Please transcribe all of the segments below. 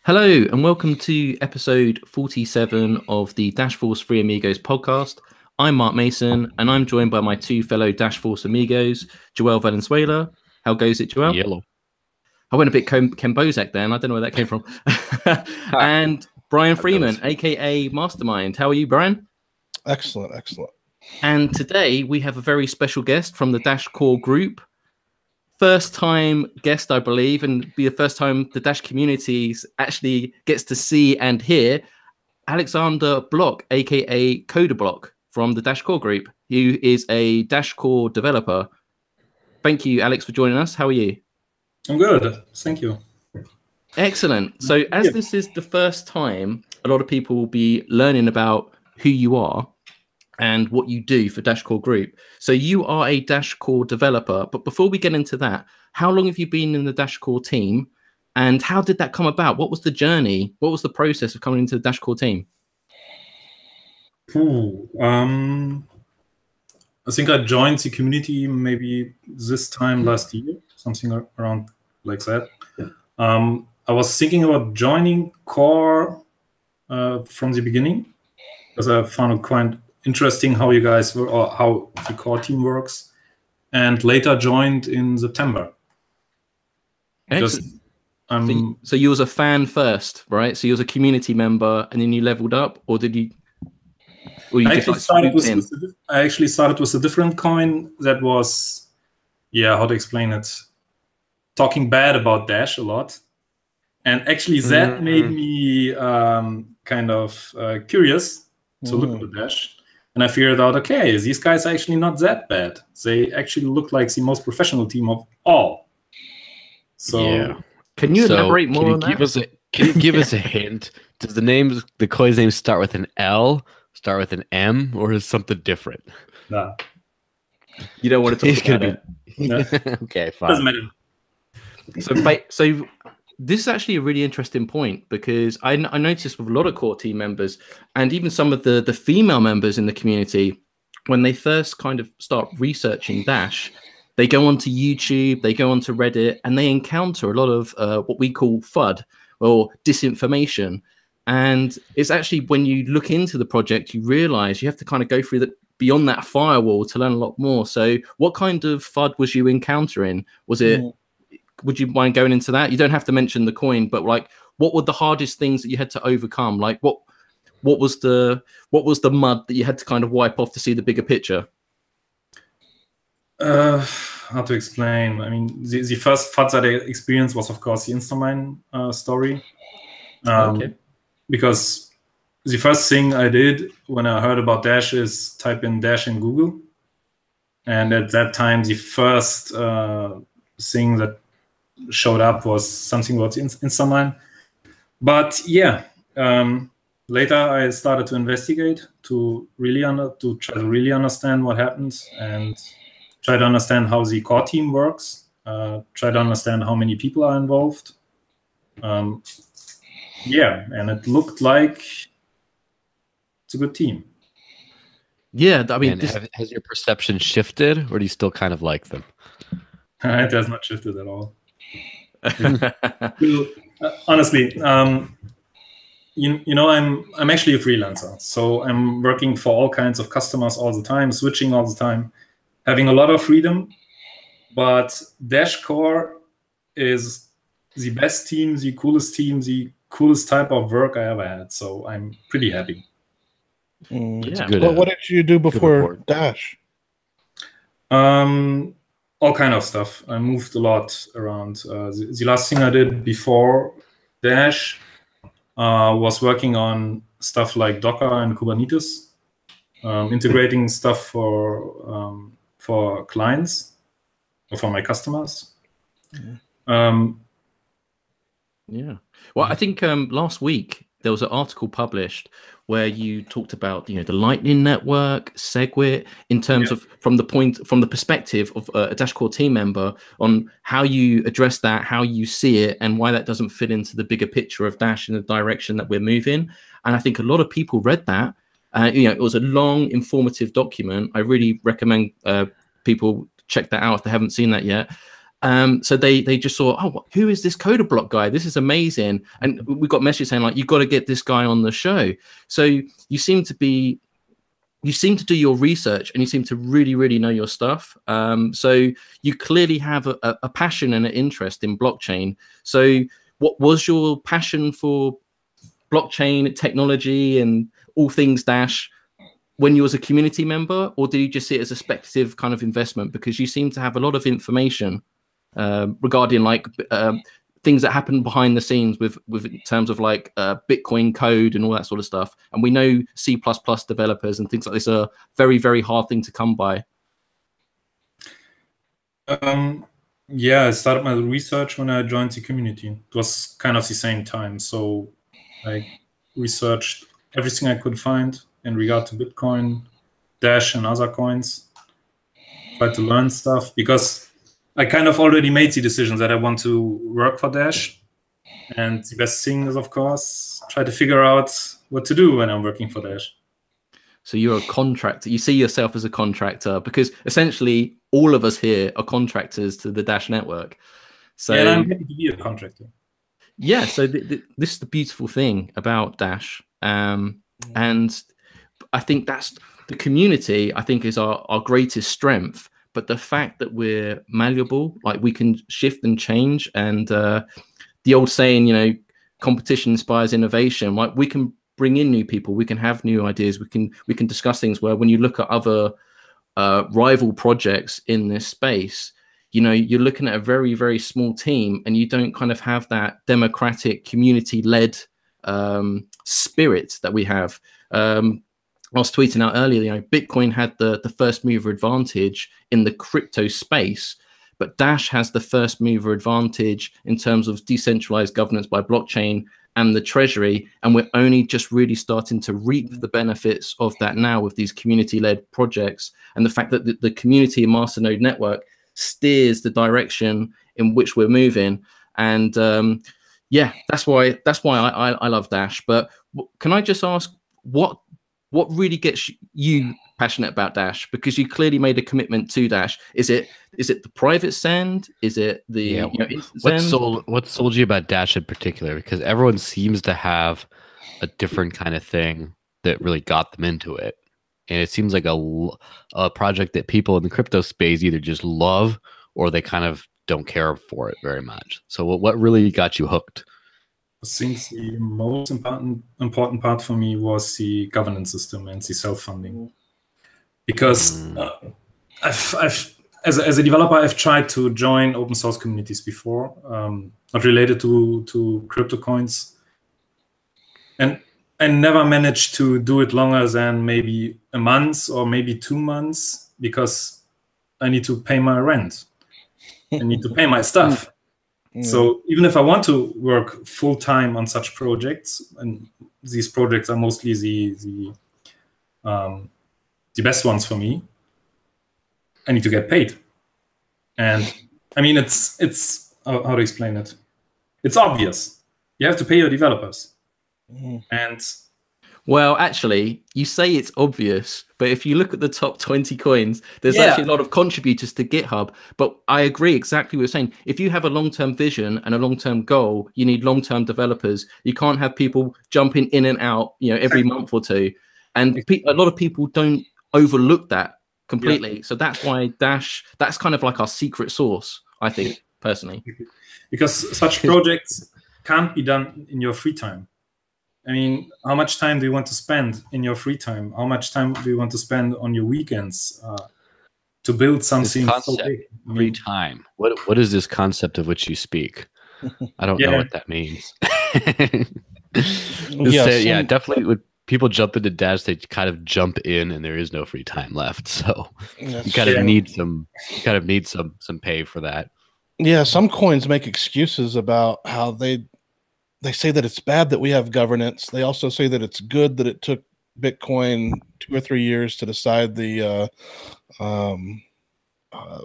Hello and welcome to episode 47 of the Dash Force Free Amigos podcast. I'm Mark Mason and I'm joined by my two fellow Dash Force amigos, Joel Valenzuela. How goes it, Joel? Yellow. I went a bit Ken Bozak then. I don't know where that came from. And Brian Freeman, aka Mastermind. How are you, Brian? Excellent, excellent. And today we have a very special guest from the Dash Core group. First time guest, I believe, and be the first time the Dash community actually gets to see and hear Alexander Block, aka Coder Block, from the Dash Core group, who is a Dash Core developer. Thank you, Alex, for joining us. How are you? I'm good. Thank you. Excellent. So as this is the first time, a lot of people will be learning about who you are and what you do for Dash Core Group. So you are a Dash Core developer, but before we get into that, how long have you been in the Dash Core team and how did that come about? What was the journey? What was the process of coming into the Dash Core team? I think I joined the community maybe this time last year, something around like that. I was thinking about joining Core from the beginning because I found it quite interesting how you guys were, or how the Core team works, and later joined in September. So you was a fan first, right? So you was a community member, and then you leveled up, or did you? Or you I actually started with a different coin that was, how to explain it? Talking bad about Dash a lot, and actually that made me kind of curious to look at the Dash. And I figured out, okay, these guys are actually not that bad. They actually look like the most professional team of all. So, can you elaborate more on that? Can you give us a hint? Does the coin's name start with an L, start with an M, or is something different? Nah. You don't want to talk about it. No. Okay, fine. Doesn't matter. So this is actually a really interesting point because I noticed with a lot of core team members and even some of the female members in the community, when they first kind of start researching Dash, they go onto YouTube, they go onto Reddit, and they encounter a lot of what we call FUD or disinformation. And it's actually when you look into the project, you realize you have to kind of go through beyond that firewall to learn a lot more. So what kind of FUD was you encountering? Was it... Would you mind going into that? You don't have to mention the coin, but like, what were the hardest things that you had to overcome? Like, what was the mud that you had to kind of wipe off to see the bigger picture? How to explain? I mean, the first FUD that I experienced was, of course, the Instamine story. Okay. Because the first thing I did when I heard about Dash is type in Dash in Google, and at that time, the first thing that showed up was something about Instamine. But later I started to investigate to try to really understand what happened and try to understand how the core team works, try to understand how many people are involved. And it looked like it's a good team. Yeah, I mean, has your perception shifted, or do you still kind of like them? It has not shifted at all. Honestly, I'm actually a freelancer, so I'm working for all kinds of customers all the time, switching all the time, having a lot of freedom. But Dash Core is the best team, the coolest type of work I ever had. So I'm pretty happy. What did you do before Dash? All kind of stuff. I moved a lot around. The last thing I did before Dash was working on stuff like Docker and Kubernetes, integrating stuff for clients or for my customers. Well, I think last week there was an article published where you talked about the Lightning Network, SegWit, in terms of from the perspective of a Dash Core team member on how you address that, how you see it, and why that doesn't fit into the bigger picture of Dash in the direction that we're moving. And I think a lot of people read that. It was a long, informative document. I really recommend people check that out if they haven't seen that yet. So they just saw, oh, who is this coder block guy? This is amazing. And we got messages saying like, you've got to get this guy on the show. So you seem to do your research, and you seem to really, really know your stuff. So you clearly have a passion and an interest in blockchain. So what was your passion for blockchain technology and all things Dash when you was a community member, or did you just see it as a speculative kind of investment? Because you seem to have a lot of information regarding like things that happen behind the scenes with in terms of like Bitcoin code and all that sort of stuff. And we know C++ developers and things like this are very, very hard thing to come by. Yeah, I started my research when I joined the community. It was kind of the same time. So I researched everything I could find in regard to Bitcoin, Dash, and other coins. Tried to learn stuff because I kind of already made the decision that I want to work for Dash. And the best thing is, of course, try to figure out what to do when I'm working for Dash. So you're a contractor. You see yourself as a contractor, because essentially all of us here are contractors to the Dash network. So yeah, and I'm happy to be a contractor. Yeah, so this is the beautiful thing about Dash. And I think that's the community, I think, is our greatest strength. But the fact that we're malleable, like we can shift and change, and the old saying, you know, competition inspires innovation. Like we can bring in new people, we can have new ideas, we can discuss things. Where when you look at other rival projects in this space, you know, you're looking at a very, very small team, and you don't kind of have that democratic, community-led spirit that we have. I was tweeting out earlier, you know, Bitcoin had the first mover advantage in the crypto space, but Dash has the first mover advantage in terms of decentralized governance by blockchain and the treasury. And we're only just really starting to reap the benefits of that now with these community-led projects, and the fact that the community and Masternode network steers the direction in which we're moving. And yeah, that's why I love Dash. But can I just ask, what really gets you passionate about Dash? Because you clearly made a commitment to Dash. Is it the private send? Is it the you know, what sold you about Dash in particular? Because everyone seems to have a different kind of thing that really got them into it, and it seems like a project that people in the crypto space either just love or they kind of don't care for it very much. So what really got you hooked? I think the most important part for me was the governance system and the self-funding, because I've as a developer, I've tried to join open source communities before, not related to crypto coins, and I never managed to do it longer than maybe a month or maybe 2 months, because I need to pay my rent, I need to pay my stuff. So even if I want to work full time on such projects, and these projects are mostly the best ones for me, I need to get paid. And I mean, it's how to explain it? It's obvious. You have to pay your developers. And well, actually, you say it's obvious, but if you look at the top 20 coins, there's actually a lot of contributors to GitHub. But I agree exactly what you're saying. If you have a long-term vision and a long-term goal, you need long-term developers. You can't have people jumping in and out, you know, every month or two. And a lot of people don't overlook that completely. Yeah. So that's why Dash, that's kind of like our secret sauce, I think, personally. Because such projects can't be done in your free time. I mean, how much time do you want to spend in your free time? How much time do you want to spend on your weekends to build something so big? Free time. What is this concept of which you speak? I don't know what that means. Yeah, definitely. When people jump into Dash, they kind of jump in, and there is no free time left. So you kind of need some. You kind of need some pay for that. Yeah, some coins make excuses about how they say that it's bad that we have governance. They also say that it's good that it took Bitcoin 2 or 3 years to decide the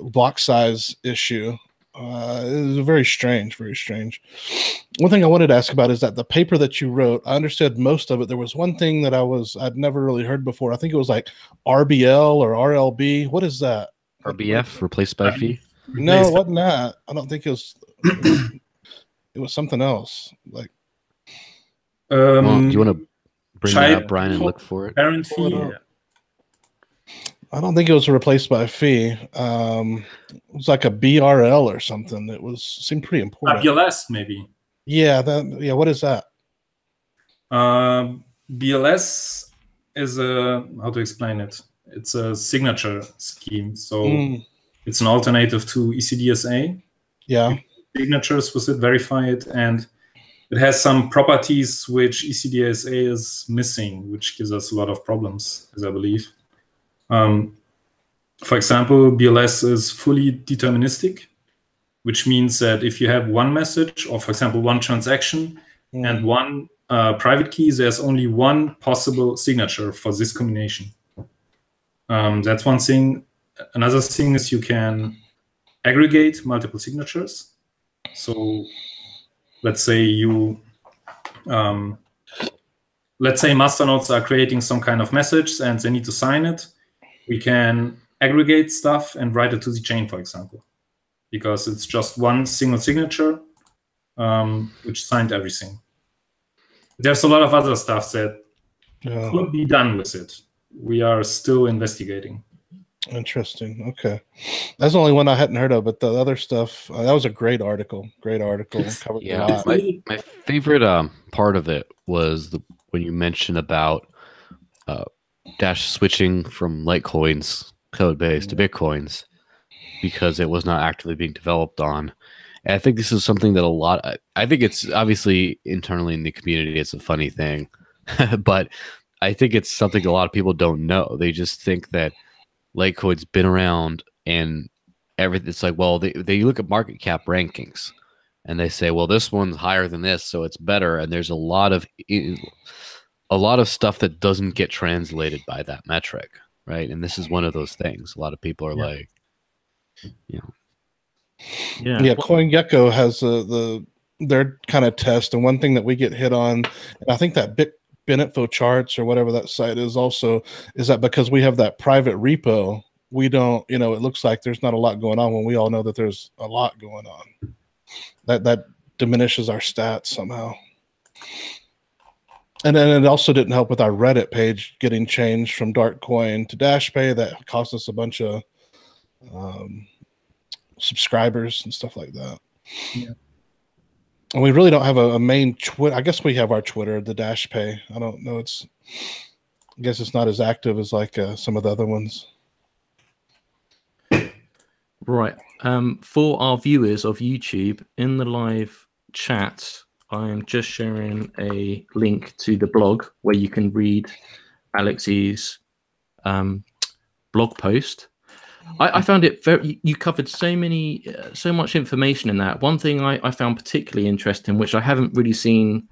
block size issue. It was very strange, very strange. One thing I wanted to ask about is that the paper that you wrote, I understood most of it. There was one thing that I'd never really heard before. I think it was like RBL or RLB. What is that? RBF, replaced by fee? No, it wasn't that. I don't think it was. It was something else. Like, Well, do you want to bring that up, Brian, and look for it? Parent fee. Yeah. I don't think it was replaced by a fee. It was like a BRL or something. Seemed pretty important. BLS maybe. Yeah, what is that? BLS is how to explain it? It's a signature scheme. So it's an alternative to ECDSA. Yeah. Signatures with it, verify it, and it has some properties which ECDSA is missing, which gives us a lot of problems, as I believe. For example, BLS is fully deterministic, which means that if you have one message, or for example, one transaction and one private key, there's only one possible signature for this combination. That's one thing. Another thing is you can aggregate multiple signatures. So let's say masternodes are creating some kind of message and they need to sign it. We can aggregate stuff and write it to the chain, for example, because it's just one single signature which signed everything. There's a lot of other stuff that could be done with it. We are still investigating. Interesting. Okay. That's the only one I hadn't heard of, but the other stuff, that was a great article. Covered a lot. My favorite part of it was when you mentioned about Dash switching from Litecoin's code base to Bitcoin's because it was not actively being developed on. And I think this is something that I think it's obviously internally in the community, it's a funny thing, but I think it's something a lot of people don't know. They just think that Litecoin's been around and everything. It's like, well, they look at market cap rankings and they say, well, this one's higher than this, so it's better. And there's a lot of stuff that doesn't get translated by that metric, right? And this is one of those things. A lot of people are like, you know. Yeah, CoinGecko has their kind of test, and one thing that we get hit on, and I think that Benetfo charts or whatever that site is that because we have that private repo, we don't, it looks like there's not a lot going on when we all know that there's a lot going on. That diminishes our stats somehow. And then it also didn't help with our Reddit page getting changed from Darkcoin to DashPay. That cost us a bunch of subscribers and stuff like that. Yeah. And we really don't have a main Twitter. I guess we have our Twitter, the DashPay. I don't know. I guess it's not as active as like some of the other ones. Right. For our viewers of YouTube, in the live chat, I am just sharing a link to the blog where you can read Alex's blog post. I found it you covered so much information in that. One thing I found particularly interesting, which I haven't really seen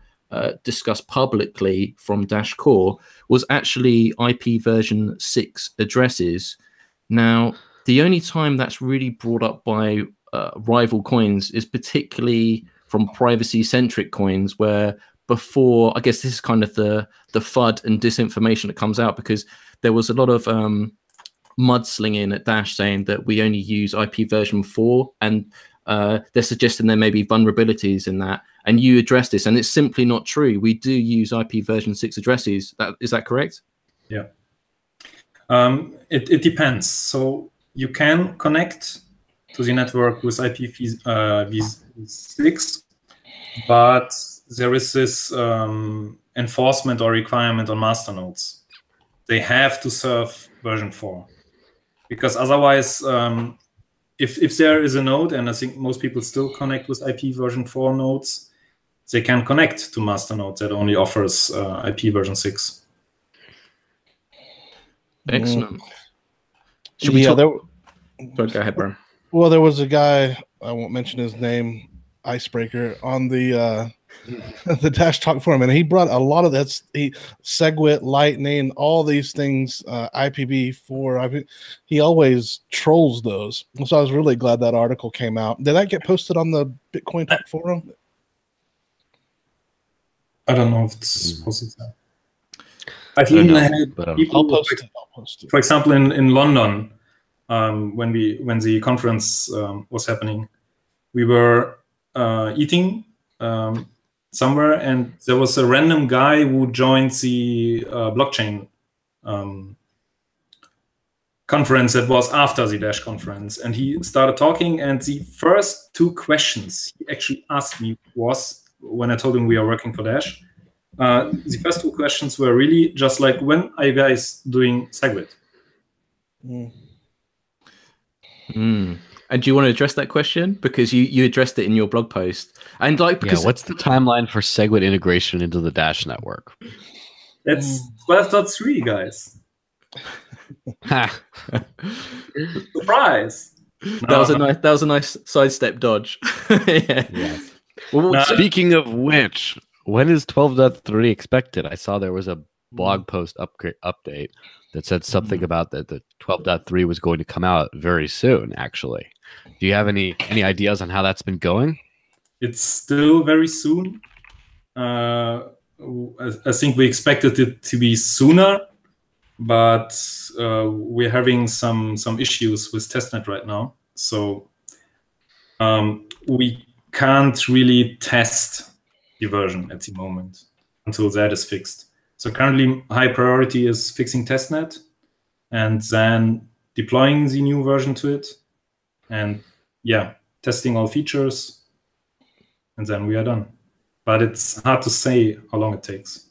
discussed publicly from Dash Core, was actually IP version 6 addresses. Now, the only time that's really brought up by rival coins is particularly from privacy-centric coins, where before, I guess this is kind of the FUD and disinformation that comes out, because there was a lot of mudslinging at Dash saying that we only use IP version 4, and they're suggesting there may be vulnerabilities in that. And you address this, and it's simply not true. We do use IP version 6 addresses. Is that correct? Yeah. It depends. So you can connect to the network with IPv6, but there is this enforcement or requirement on masternodes. They have to serve version 4. Because otherwise, if there is a node, and I think most people still connect with IP version 4 nodes, they can connect to masternodes that only offers IP version 6. Excellent. Should we talk? Go ahead, Brian. Well, there was a guy, I won't mention his name, Icebreaker, on the Dash Talk forum, and he brought a lot of that. Segwit, Lightning, all these things, IPv4. He always trolls those. So I was really glad that article came out. Did that get posted on the Bitcoin Talk forum? I don't know if it's posted there. I've even had people, I'll post it. For example, in London, when the conference was happening. We were eating somewhere, and there was a random guy who joined the blockchain conference that was after the Dash conference, and he started talking, and the first two questions he actually asked me was, when I told him we are working for Dash, the first two questions were really just like, when are you guys doing SegWit? And do you want to address that question? Because you addressed it in your blog post. And like, because what's the timeline for SegWit integration into the Dash network? It's 12.3, guys. Surprise! That was a nice sidestep dodge. Yeah. Well, speaking of which, when is 12.3 expected? I saw there was a blog post update that said something about that the 12.3 was going to come out very soon, actually. Do you have any ideas on how that's been going? It's still very soon. I think we expected it to be sooner, but we're having some issues with testnet right now. So we can't really test the version at the moment until that is fixed. So currently, high priority is fixing testnet and then deploying the new version to it. And yeah, testing all features. And then we are done. But it's hard to say how long it takes.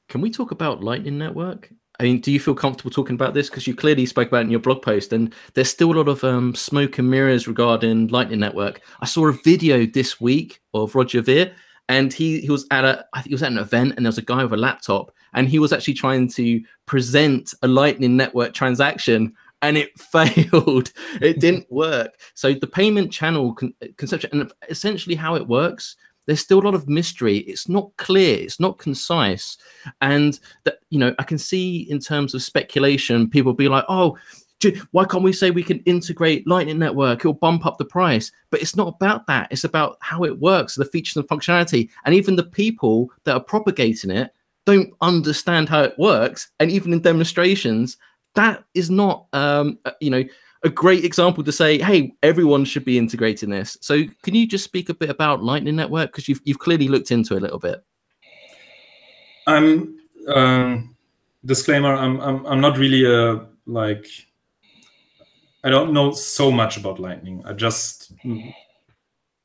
Can we talk about Lightning Network? I mean, do you feel comfortable talking about this? Because you clearly spoke about it in your blog post, and there's still a lot of smoke and mirrors regarding Lightning Network. I saw a video this week of Roger Ver, and he was at an event, and there was a guy with a laptop, and he was actually trying to present a Lightning Network transaction, and it failed. It didn't work. So the payment channel conception, and essentially how it works, there's still a lot of mystery. It's not clear. It's not concise. And that, I can see in terms of speculation, people be like, oh, why can't we say we can integrate Lightning Network? It'll bump up the price. But it's not about that. It's about how it works, the features and functionality. And even the people that are propagating it don't understand how it works. And even in demonstrations, that is not, a great example to say, hey, everyone should be integrating this. So can you just speak a bit about Lightning Network? Because you've clearly looked into it a little bit. Disclaimer, I'm not really I don't know so much about Lightning. I just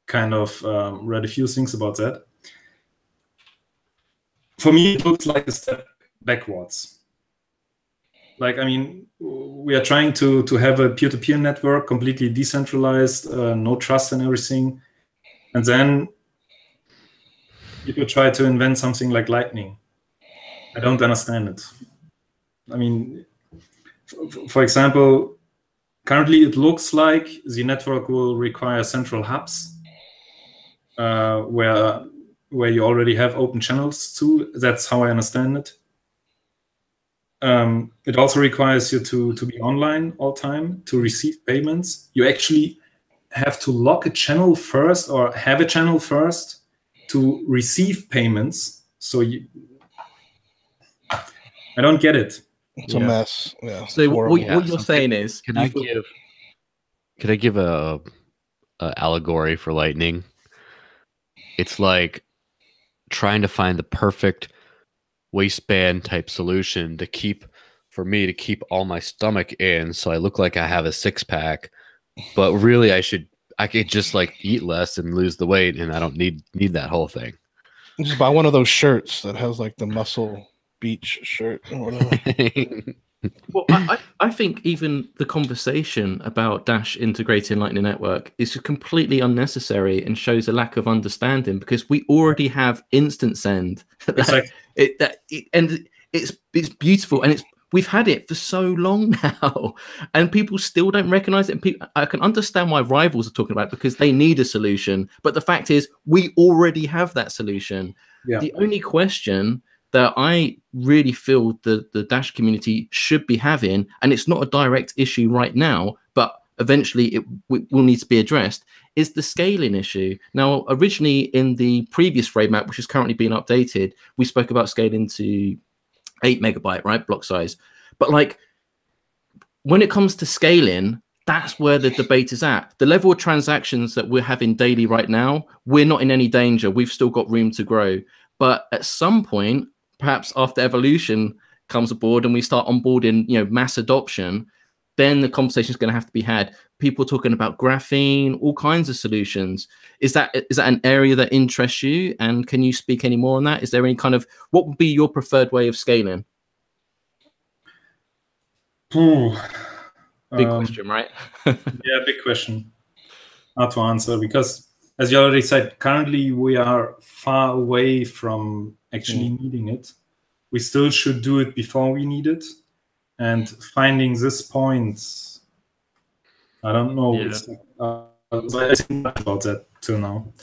kind of read a few things about that. For me, it looks like a step backwards. We are trying to have a peer-to-peer network, completely decentralized, no trust and everything. And then people try to invent something like Lightning. I don't understand it. I mean, for example, currently it looks like the network will require central hubs where you already have open channels too. That's how I understand it. It also requires you to be online all time to receive payments. You actually have to lock a channel first or have a channel first to receive payments. So I don't get it. It's a mess. Yeah. So what you're saying is, can I give a allegory for Lightning? It's like trying to find the perfect waistband type solution to keep all my stomach in, so I look like I have a six-pack, but really I could just like eat less and lose the weight, and I don't need that whole thing. Just buy one of those shirts that has like the muscle beach shirt or whatever. Well, I think even the conversation about Dash integrating Lightning Network is completely unnecessary and shows a lack of understanding, because we already have instant send. And it's beautiful, and we've had it for so long now, and people still don't recognize it. And I can understand why rivals are talking about it, because they need a solution. But the fact is, we already have that solution. Yeah. The only question that I really feel the Dash community should be having, and it's not a direct issue right now, but eventually it will need to be addressed, is the scaling issue. Now, originally in the previous roadmap, which is currently being updated, we spoke about scaling to 8 megabyte, right, block size. But like, when it comes to scaling, that's where the debate is at. The level of transactions that we're having daily right now, we're not in any danger. We've still got room to grow. But at some point, perhaps after evolution comes aboard and we start onboarding, mass adoption, then the conversation is going to have to be had. People talking about graphene, all kinds of solutions. Is that an area that interests you? And can you speak any more on that? Is there any kind of, what would be your preferred way of scaling? Big question, right? Yeah, big question. Hard to answer because, as you already said, currently we are far away from actually needing it. We still should do it before we need it. And finding this point, I don't know. Yeah. So I didn't think about that till now.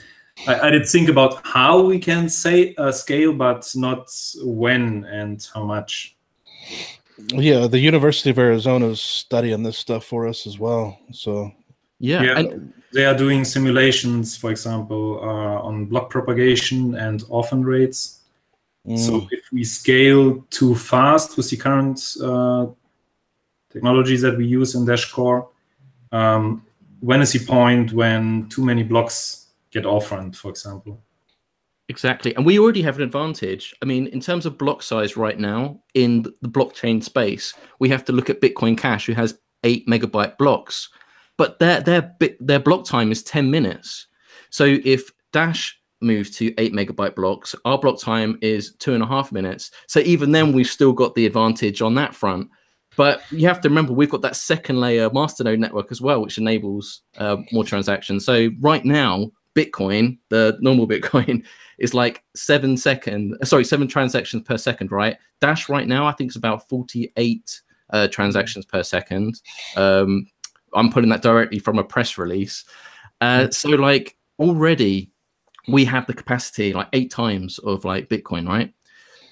I did think about how we can scale, but not when and how much. Yeah, the University of Arizona is studying this stuff for us as well. So yeah, and they are doing simulations, for example, on block propagation and orphan rates. So if we scale too fast with the current technologies that we use in Dash Core, when is the point when too many blocks get orphaned, for example? Exactly. And we already have an advantage. I mean, in terms of block size right now in the blockchain space, we have to look at Bitcoin Cash, who has 8 megabyte blocks, but their block time is 10 minutes. So if Dash moves to 8 megabyte blocks, our block time is 2.5 minutes. So even then, we've still got the advantage on that front. But you have to remember, we've got that second layer masternode network as well, which enables more transactions. So right now, Bitcoin, the normal Bitcoin, is like 7 transactions per second, right? Dash right now, I think it's about 48 transactions per second. I'm putting that directly from a press release. So like already we have the capacity like 8 times of like Bitcoin, right?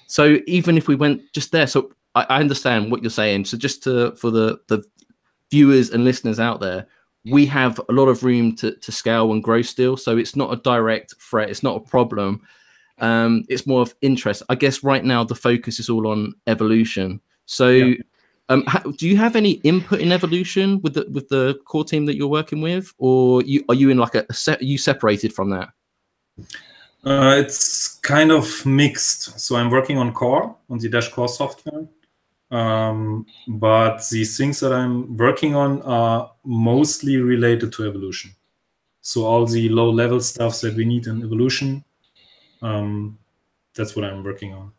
So even if we went just there, so I understand what you're saying. So just for the viewers and listeners out there, we have a lot of room to scale and grow still. So it's not a direct threat. It's not a problem. It's more of interest. I guess right now the focus is all on evolution. So do you have any input in evolution with the core team that you're working with, or are you in like are you separated from that? It's kind of mixed. So I'm working on core, on the Dash core software. But the things that I'm working on are mostly related to evolution. So all the low-level stuff that we need in evolution, that's what I'm working on.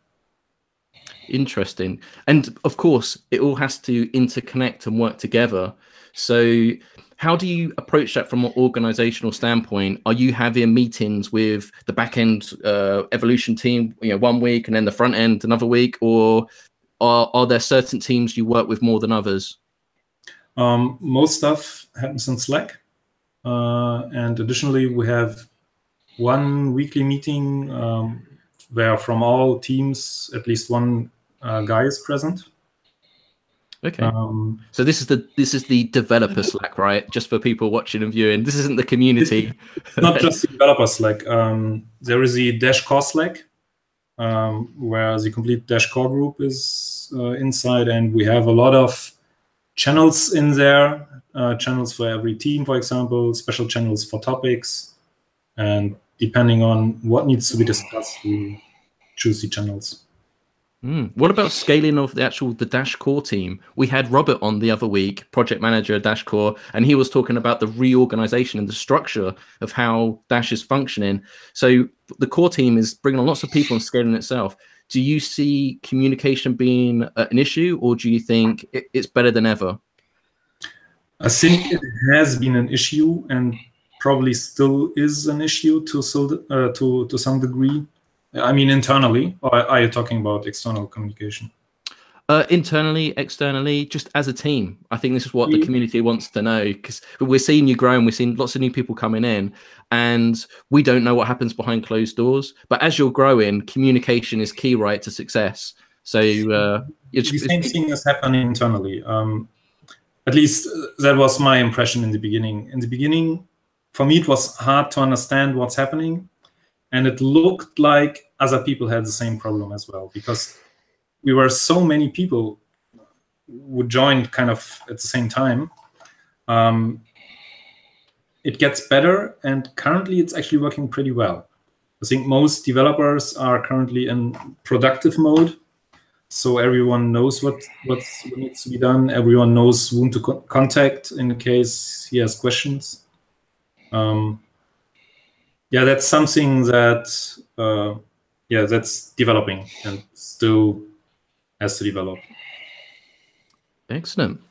Interesting. And of course, it all has to interconnect and work together. So how do you approach that from an organizational standpoint? Are you having meetings with the back-end evolution team, 1 week, and then the front end another week, or are there certain teams you work with more than others? Most stuff happens in Slack. And additionally, we have 1 weekly meeting where from all teams, at least one guy is present. Okay. So this is the developer Slack, right? Just for people watching and viewing. This isn't the community. It's not just the developer Slack. There is the Dash Core Slack, where the complete Dash Core group is inside, and we have a lot of channels in there, channels for every team, for example, special channels for topics, and depending on what needs to be discussed, we choose the channels. What about scaling of the Dash Core team? We had Robert on the other week, project manager at Dash Core, and he was talking about the reorganization and the structure of how Dash is functioning. So the core team is bringing on lots of people and scaling itself. Do you see communication being an issue, or do you think it's better than ever? I think it has been an issue and probably still is an issue to some degree. I mean, internally, or are you talking about external communication? Internally, externally, just as a team. I think this is what the community wants to know, because we're seeing you grow and we're seeing lots of new people coming in, and we don't know what happens behind closed doors. But as you're growing, communication is key, right, to success. So the same thing is happening internally. At least that was my impression in the beginning. In the beginning, for me, it was hard to understand what's happening. And it looked like other people had the same problem as well, because we were so many people who joined kind of at the same time It gets better, and currently it's actually working pretty well. I think most developers are currently in productive mode, so everyone knows what needs to be done. Everyone knows whom to contact in case he has questions. Yeah, that's something that that's developing and still has to develop. Excellent.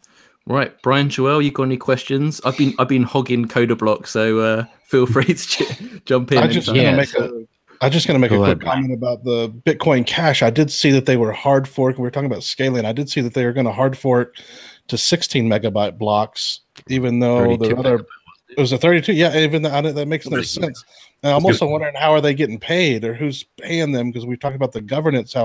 Right, Brian, Joel, you got any questions? I've been hogging Coder Block, so feel free to jump in. I'm just going to make a quick comment about the Bitcoin Cash. I did see that they were hard fork. We were talking about scaling. I did see that they were going to hard fork to 16 megabyte blocks, even though the other it was a 32. Yeah, even though that makes no sense. And I'm also wondering, how are they getting paid, or who's paying them? Because we talked about the governance,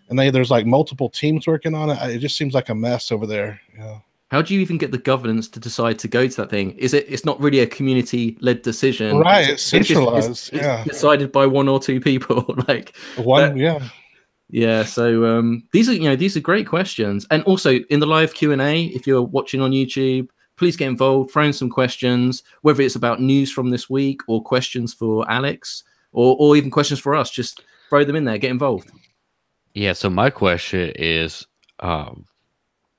there's like multiple teams working on it. It just seems like a mess over there. Yeah. How do you even get the governance to decide to go to that thing? It's not really a community-led decision, right? It's centralized. It's decided by one or two people. Like one, yeah. So these are great questions, and also in the live Q&A, if you're watching on YouTube, please get involved. Throw in some questions, whether it's about news from this week or questions for Alex, or even questions for us. Just throw them in there. Get involved. Yeah. So my question is.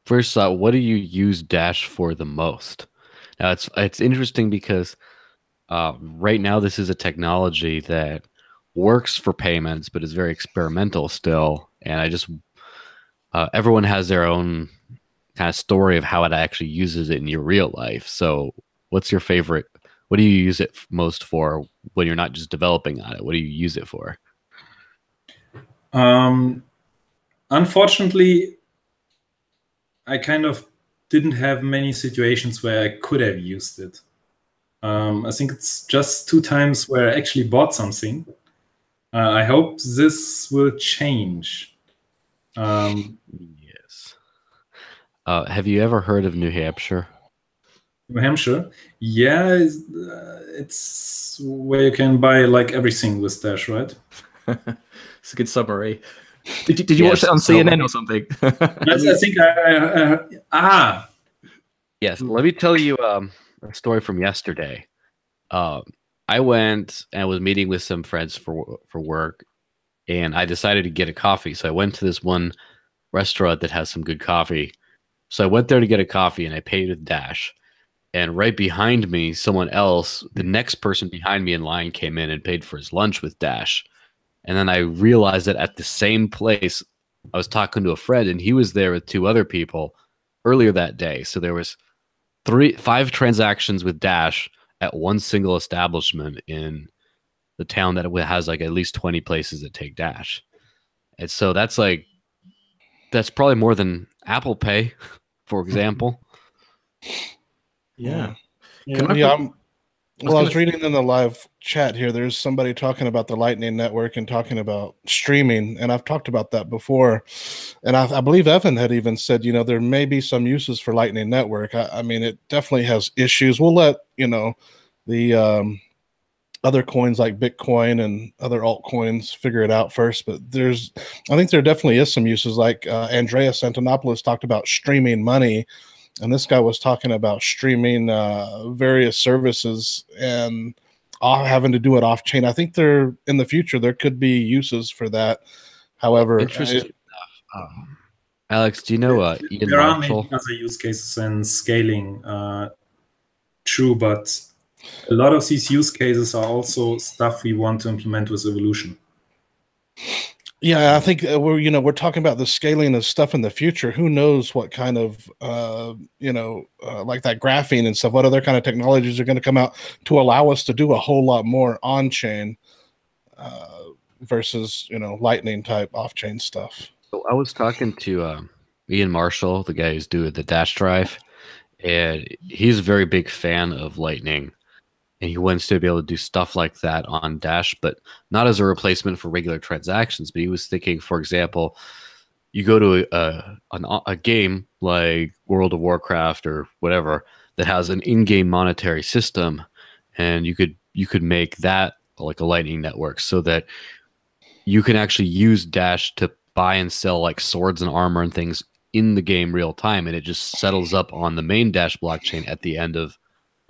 First, what do you use Dash for the most? Now, it's interesting because right now this is a technology that works for payments, but is very experimental still. And I just everyone has their own kind of story of how it actually uses it in your real life. So, what's your favorite? What do you use it most for when you're not just developing on it? What do you use it for? Unfortunately, I kind of didn't have many situations where I could have used it. I think it's just 2 times where I actually bought something. I hope this will change. Yes. Have you ever heard of New Hampshire? New Hampshire? Yeah, it's where you can buy like everything with Dash, right? It's a good summary. Did you watch that on CNN or something? I think Yes. Let me tell you a story from yesterday. I went and was meeting with some friends for work, and I decided to get a coffee. So I went to this one restaurant that has some good coffee. So I went there to get a coffee, and I paid with Dash. And right behind me, someone else, the next person behind me in line, came in and paid for his lunch with Dash. And then I realized that at the same place, I was talking to a friend, and he was there with 2 other people earlier that day. So there was 5 transactions with Dash at one single establishment in the town that has like at least 20 places that take Dash. And so that's probably more than Apple Pay, for example. Yeah. Well, I was reading in the live chat here, there's somebody talking about the Lightning Network and talking about streaming, and I've talked about that before. And I believe Evan had even said, there may be some uses for Lightning Network. I mean, it definitely has issues. We'll let, the other coins like Bitcoin and other altcoins figure it out first. But I think there definitely is some uses, like Andreas Antonopoulos talked about streaming money. And this guy was talking about streaming various services and having to do it off chain. I think in the future there could be uses for that. However, interesting enough. Alex, do you know Ian there Marshall? are many other use cases in scaling. True, but a lot of these use cases are also stuff we want to implement with Evolution. Yeah, I think we're talking about the scaling of stuff in the future. Who knows what kind of like that graphene and stuff, what other kind of technologies are going to come out to allow us to do a whole lot more on chain versus Lightning type off chain stuff. So I was talking to Ian Marshall, the guy who's doing the Dash Drive, and he's a very big fan of Lightning. And he wants to be able to do stuff like that on Dash, but not as a replacement for regular transactions. But he was thinking, for example, you go to a game like World of Warcraft or whatever that has an in-game monetary system, and you could make that like a Lightning network so that you can actually use Dash to buy and sell like swords and armor and things in the game real time, and it just settles up on the main Dash blockchain at the end of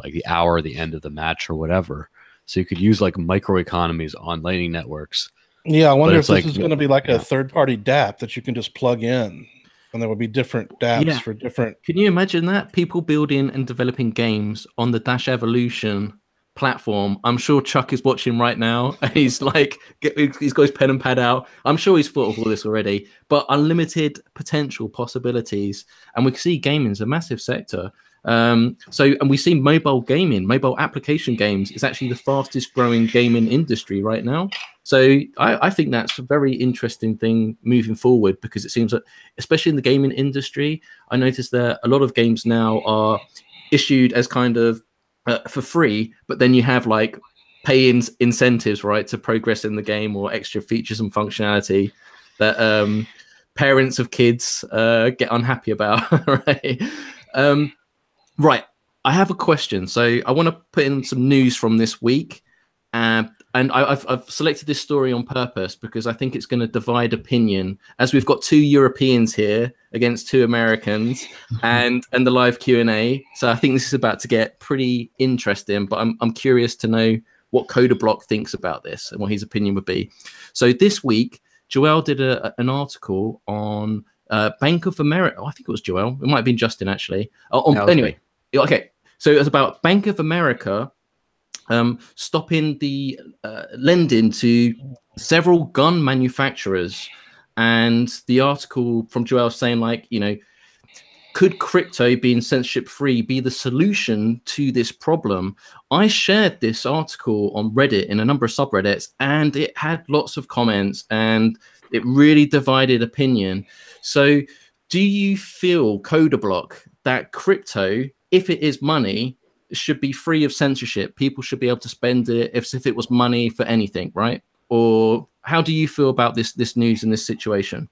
like the hour, the end of the match or whatever. So you could use like microeconomies on Lightning networks. Yeah, I wonder if it's this like- is going to be like yeah. a third-party DApp that you can just plug in, and there will be different DApps Yeah. for different. Can you imagine that? People building and developing games on the Dash Evolution platform. I'm sure Chuck is watching right now, and he's like, he's got his pen and pad out. I'm sure he's thought of all this already, but unlimited potential possibilities. And we can see gaming is a massive sector. And we see mobile gaming, mobile application games is actually the fastest growing gaming industry right now. So I think that's a very interesting thing moving forward, because it seems that, especially in the gaming industry, I noticed that a lot of games now are issued as kind of for free, but then you have like pay-in incentives, right, to progress in the game, or extra features and functionality that parents of kids get unhappy about, right? Right. I have a question. So I want to put in some news from this week. And I've selected this story on purpose because I think it's going to divide opinion, as we've got 2 Europeans here against 2 Americans and the live Q&A. So I think this is about to get pretty interesting, but I'm curious to know what Codablock thinks about this and what his opinion would be. So this week, Joel did an article on Bank of America. Oh, I think it was Joel. It might have been Justin, actually. Anyway, okay. So it was about Bank of America stopping the lending to several gun manufacturers. And the article from Joel saying, like, you know, could crypto being censorship free be the solution to this problem? I shared this article on Reddit in a number of subreddits, and it had lots of comments, and it really divided opinion. So do you feel, Codablock, that crypto, if it is money, should be free of censorship? People should be able to spend it if it was money for anything, right? Or how do you feel about this news in this situation?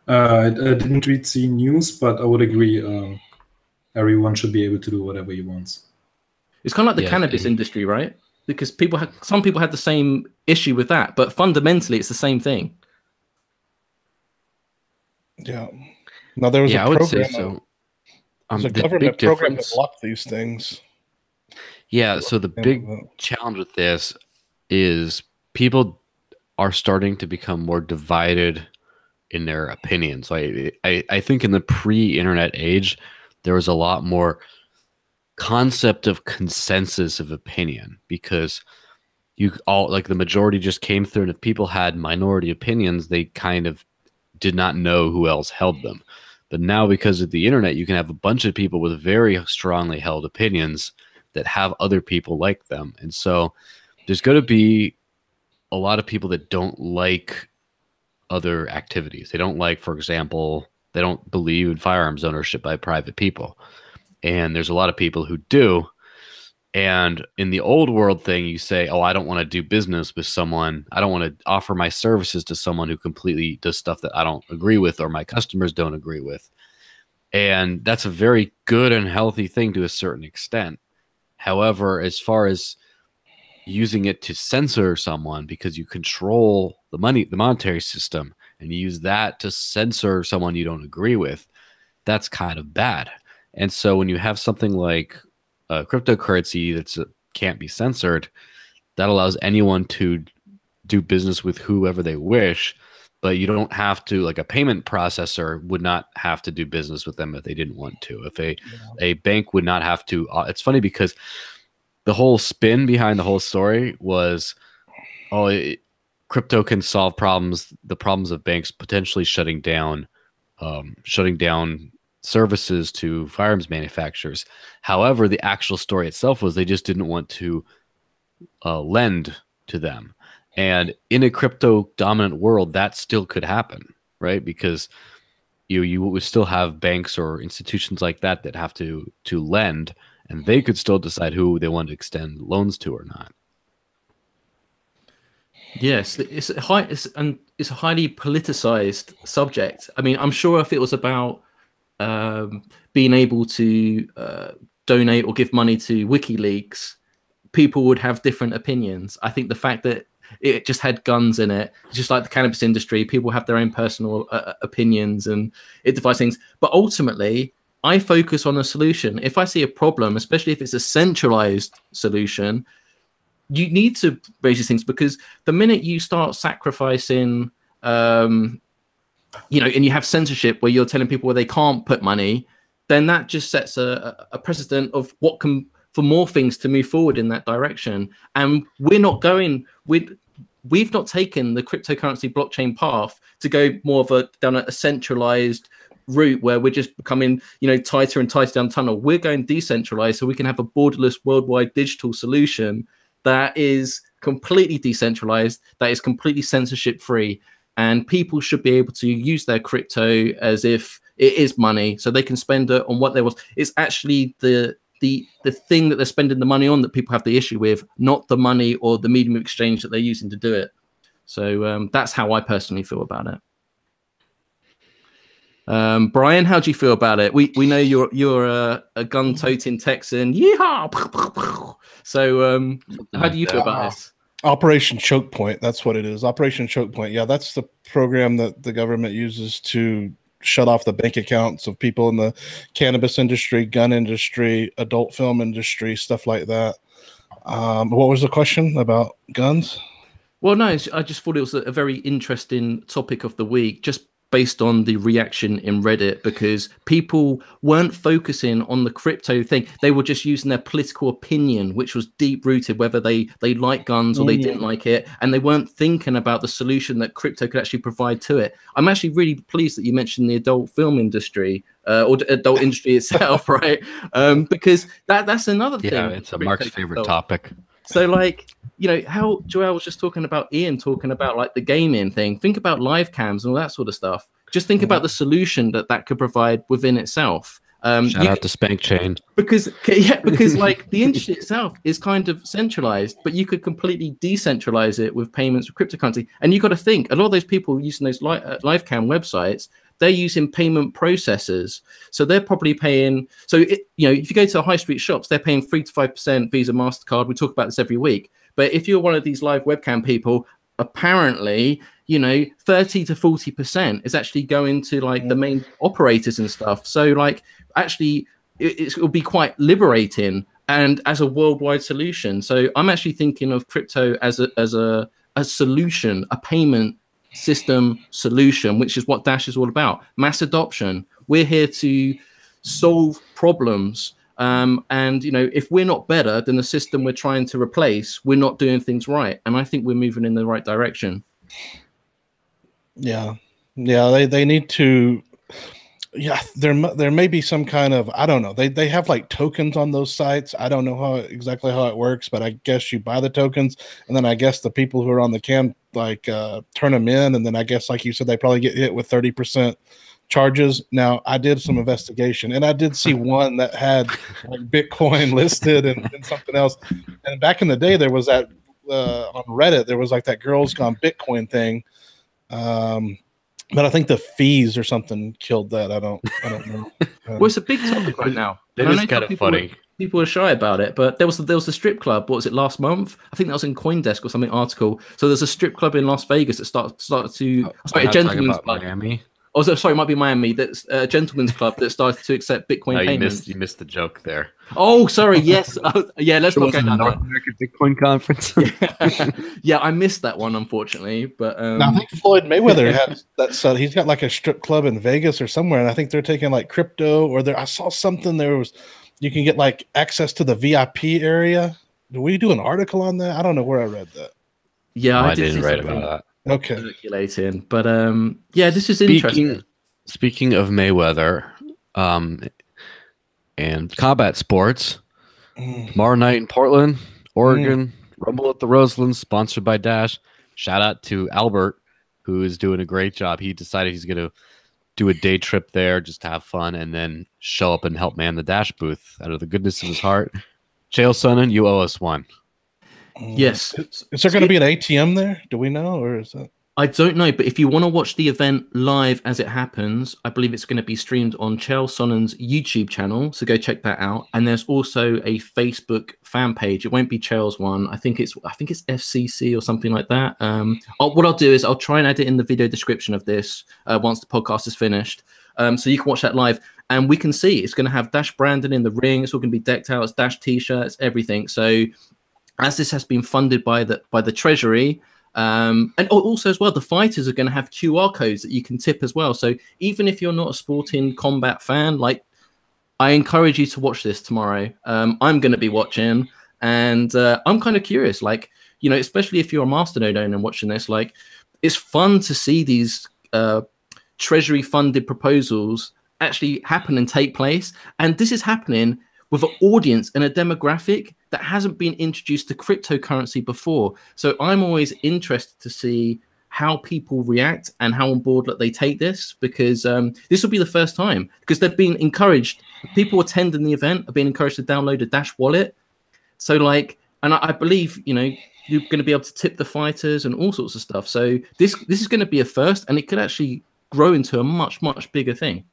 I didn't read the news, but I would agree. Everyone should be able to do whatever he wants. It's kind of like the cannabis industry, right? Because some people had the same issue with that, but fundamentally it's the same thing. Yeah. Now there was a I would program. say so. There's a The government big program that difference- blocked these things. Yeah, so the big challenge with this is people are starting to become more divided in their opinions. I think in the pre-internet age, there was a lot more concept of consensus of opinion, because you all, like, the majority just came through, and if people had minority opinions, they kind of did not know who else held them. But now, because of the internet, you can have a bunch of people with very strongly held opinions that have other people like them. And so there's going to be a lot of people that don't like other activities. They don't like, for example, they don't believe in firearms ownership by private people. And there's a lot of people who do. And in the old world thing, you say, oh, I don't want to do business with someone. I don't want to offer my services to someone who completely does stuff that I don't agree with, or my customers don't agree with. And that's a very good and healthy thing to a certain extent. However, as far as using it to censor someone because you control the monetary system, and you use that to censor someone you don't agree with, that's kind of bad. And so when you have something like a cryptocurrency that can't be censored, that allows anyone to do business with whoever they wish, but you don't have to, like a payment processor would not have to do business with them if they didn't want to. If a bank would not have to. It's funny because the whole spin behind the whole story was, crypto can solve problems, the problems of banks potentially shutting down services to firearms manufacturers. However, the actual story itself was they just didn't want to lend to them. And in a crypto dominant world, that still could happen, right? Because you would still have banks or institutions like that have to lend, and they could still decide who they want to extend loans to or not. Yes, it's a highly politicized subject. I mean, I'm sure if it was about being able to donate or give money to WikiLeaks, people would have different opinions. I think the fact that it just had guns in it. Just like the cannabis industry, people have their own personal opinions and it divides things. But ultimately, I focus on a solution. If I see a problem, especially if it's a centralized solution, you need to raise these things, because the minute you start sacrificing, and you have censorship where you're telling people where they can't put money, then that just sets a precedent of what can, for more things to move forward in that direction. And we're not going with, we've not taken the cryptocurrency blockchain path to go more of down a centralized route where we're just becoming, tighter and tighter down the tunnel. We're going decentralized so we can have a borderless worldwide digital solution that is completely decentralized, that is completely censorship free. And people should be able to use their crypto as if it is money, so they can spend it on what they want. It's actually the thing that they're spending the money on that people have the issue with, not the money or the medium of exchange that they're using to do it. So that's how I personally feel about it. Brian, how do you feel about it? We know you're a gun-toting Texan. Yeehaw! So how do you feel about this? Operation Choke Point, that's what it is. Operation Choke Point. Yeah, that's the program that the government uses to shut off the bank accounts of people in the cannabis industry, gun industry, adult film industry, stuff like that. What was the question about guns? Well, no, I just thought it was a very interesting topic of the week, just based on the reaction in Reddit, because people weren't focusing on the crypto thing. They were just using their political opinion, which was deep rooted, whether they like guns or they didn't like it. And they weren't thinking about the solution that crypto could actually provide to it. I'm actually really pleased that you mentioned the adult film industry or the adult industry itself, right? Because that's another thing. Yeah, it's a Mark's favorite topic. So how Joel was just talking about, Ian talking about like the gaming thing. Think about live cams and all that sort of stuff. Just think about the solution that could provide within itself. Shout out to Spank Chain. Because like the industry itself is kind of centralized, but you could completely decentralize it with payments with cryptocurrency. And you got to think, a lot of those people using those live cam websites, they're using payment processors. So they're probably paying, if you go to the high street shops, they're paying 3 to 5% Visa, MasterCard. We talk about this every week. But if you're one of these live webcam people, apparently, 30 to 40% is actually going to like the main operators and stuff. So like actually it will be quite liberating and as a worldwide solution. So I'm actually thinking of crypto as a solution, a payment system solution, which is what Dash is all about. Mass adoption. We're here to solve problems. And if we're not better than the system we're trying to replace, we're not doing things right. And I think we're moving in the right direction. Yeah. They need to. Yeah, there may be some kind of, I don't know. They have like tokens on those sites. I don't know exactly how it works, but I guess you buy the tokens, and then I guess the people who are on the cam turn them in, and then I guess like you said, they probably get hit with 30% charges. Now, I did some investigation, and I did see one that had like Bitcoin listed and something else. And back in the day, there was that on Reddit, there was like that Girls Gone Bitcoin thing. But I think the fees or something killed that. I don't know. Well, it's a big topic right now. It is kind of funny. People are shy about it, but there was a strip club. What was it, last month? I think that was in CoinDesk or something article. So there's a strip club in Las Vegas that started to a gentleman's club. Miami. Oh, sorry, it might be Miami. That's a gentleman's club that started to accept Bitcoin payments. You missed the joke there. Oh, sorry. Yes. Yeah, let's not go down North American Bitcoin Conference. Yeah, I missed that one, unfortunately. But I think Floyd Mayweather has that. He's got like a strip club in Vegas or somewhere, and I think they're taking like crypto. Or I saw something. You can get like access to the VIP area. Did we do an article on that? I don't know where I read that. Yeah, I didn't write about that. Okay. Circulating. But yeah, this is interesting. Speaking of Mayweather and combat sports, tomorrow night in Portland, Oregon, Rumble at the Roselands, sponsored by Dash. Shout out to Albert, who is doing a great job. He decided he's going to do a day trip there just to have fun and then show up and help man the Dash booth out of the goodness of his heart. Chael Sonnen, you owe us one. Yes. Is there going to be an ATM there? Do we know, or is that? I don't know, but if you want to watch the event live as it happens, I believe it's going to be streamed on Chael Sonnen's YouTube channel. So go check that out. And there's also a Facebook fan page. It won't be Chael's one. I think it's FCC or something like that. What I'll do is I'll try and add it in the video description of this once the podcast is finished. So you can watch that live. And we can see it's going to have Dash branding in the ring. It's all going to be decked out. It's Dash t-shirts, everything. So as this has been funded by the treasury, and also as well, the fighters are going to have QR codes that you can tip as well. So even if you're not a sporting combat fan, like, I encourage you to watch this tomorrow. I'm going to be watching, and I'm kind of curious, like, you know, especially if you're a Masternode owner and watching this, like, it's fun to see these treasury funded proposals actually happen and take place. And this is happening with an audience and a demographic that hasn't been introduced to cryptocurrency before. So I'm always interested to see how people react and how on board that they take this, because this will be the first time, because they've been encouraged. People attending the event are being encouraged to download a Dash wallet. So like, and I believe, you know, you're going to be able to tip the fighters and all sorts of stuff. So this is going to be a first, and it could actually grow into a much, much bigger thing.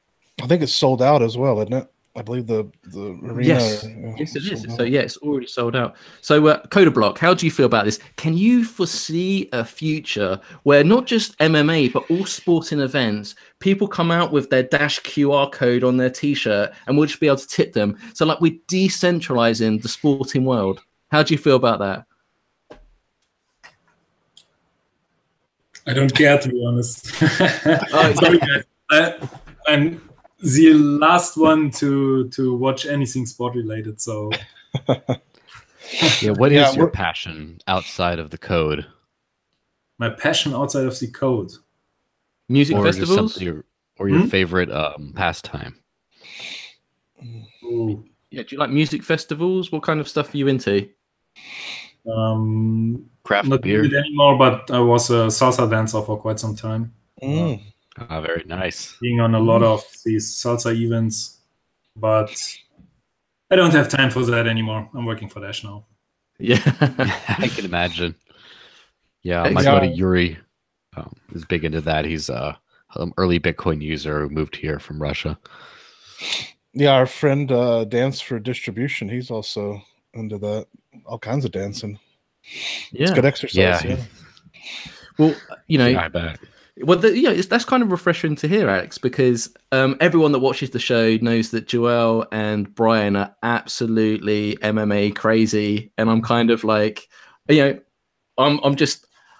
I think it's sold out as well, isn't it? I believe the arena. Yes, yes, it is. So yeah, it's already sold out. So Coda Block, how do you feel about this? Can you foresee a future where not just MMA but all sporting events, people come out with their Dash QR code on their T-shirt, and we'll just be able to tip them? So like, we're decentralizing the sporting world. How do you feel about that? I don't care, to be honest. Sorry, guys. I'm the last one to watch anything sport related. So, yeah, what is your passion outside of the code? My passion outside of the code, music festivals, or your favorite pastime. Ooh. Yeah, do you like music festivals? What kind of stuff are you into? Craft not beer anymore, but I was a salsa dancer for quite some time. Very nice. Being on a lot of these salsa events, but I don't have time for that anymore. I'm working for Dash now. Yeah, I can imagine. Yeah, my buddy Yuri is big into that. He's an early Bitcoin user who moved here from Russia. Yeah, our friend Dance for Distribution, he's also into that. All kinds of dancing. Yeah, it's good exercise. Yeah. Well, you know, I bet. Well, that's kind of refreshing to hear, Alex, because everyone that watches the show knows that Joel and Brian are absolutely MMA crazy, and I'm kind of like, you know,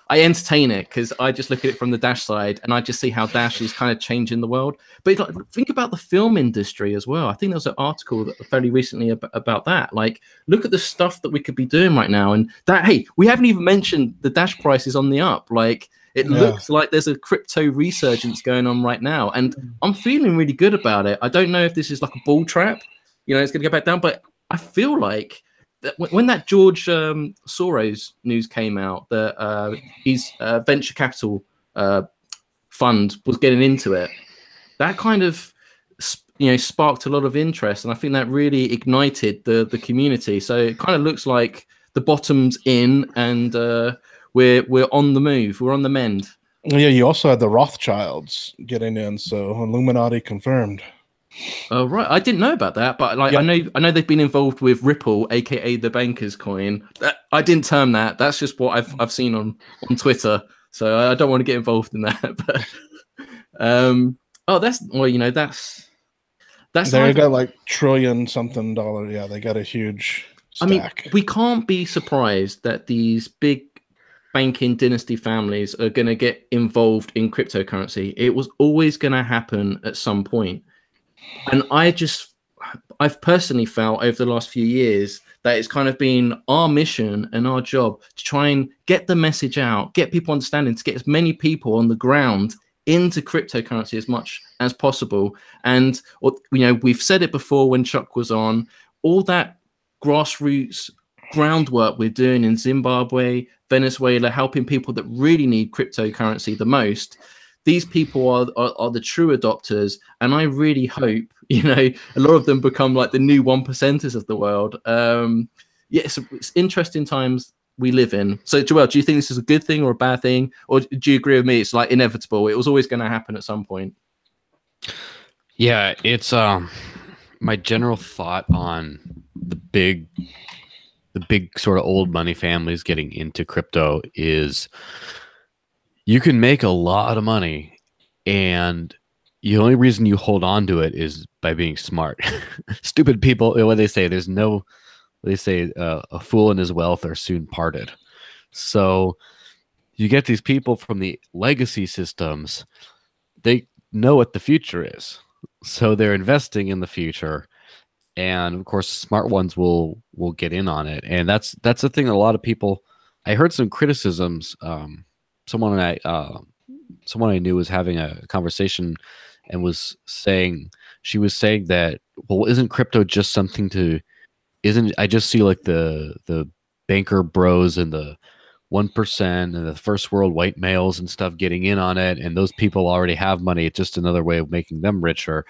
I entertain it because I just look at it from the Dash side, and I just see how Dash is kind of changing the world. But like, think about the film industry as well. I think there was an article fairly recently about that. Like, look at the stuff that we could be doing right now, and that, hey, we haven't even mentioned the Dash price is on the up. Like, it looks like there's a crypto resurgence going on right now, and I'm feeling really good about it. I don't know if this is like a bull trap, you know, it's going to go back down, but I feel like when that George Soros news came out, that his venture capital fund was getting into it, that kind of, you know, sparked a lot of interest, and I think that really ignited the community. So it kind of looks like the bottom's in, and we're on the move. We're on the mend. Yeah, you also had the Rothschilds getting in, so Illuminati confirmed. Oh right, I didn't know about that, but like, I know they've been involved with Ripple, aka the banker's coin. I didn't term that. That's just what I've seen on Twitter. So I don't want to get involved in that. But that's, well, you know, that's they got like trillion something dollar. Yeah, they got a huge stack. I mean, we can't be surprised that these big banking dynasty families are going to get involved in cryptocurrency. It was always going to happen at some point. And I've personally felt over the last few years that it's kind of been our mission and our job to try and get the message out, get people understanding, to get as many people on the ground into cryptocurrency as much as possible. And, you know, we've said it before when Chuck was on, all that grassroots groundwork we're doing in Zimbabwe, Venezuela, helping people that really need cryptocurrency the most. These people are the true adopters, and I really hope, you know, a lot of them become like the new 1%ers of the world. Yeah, it's interesting times we live in. So, Joel, do you think this is a good thing or a bad thing, or do you agree with me? It's like inevitable. It was always going to happen at some point. Yeah, it's my general thought on the big sort of old money families getting into crypto is you can make a lot of money, and the only reason you hold on to it is by being smart. Stupid people, what they say, a fool and his wealth are soon parted. So you get these people from the legacy systems, they know what the future is. So they're investing in the future. And of course, smart ones will get in on it. And that's the thing that a lot of people, I heard some criticisms. Someone I knew was having a conversation and she was saying that, well, isn't crypto just something I just see like the banker bros and the 1% and the first world white males and stuff getting in on it, and those people already have money. It's just another way of making them richer.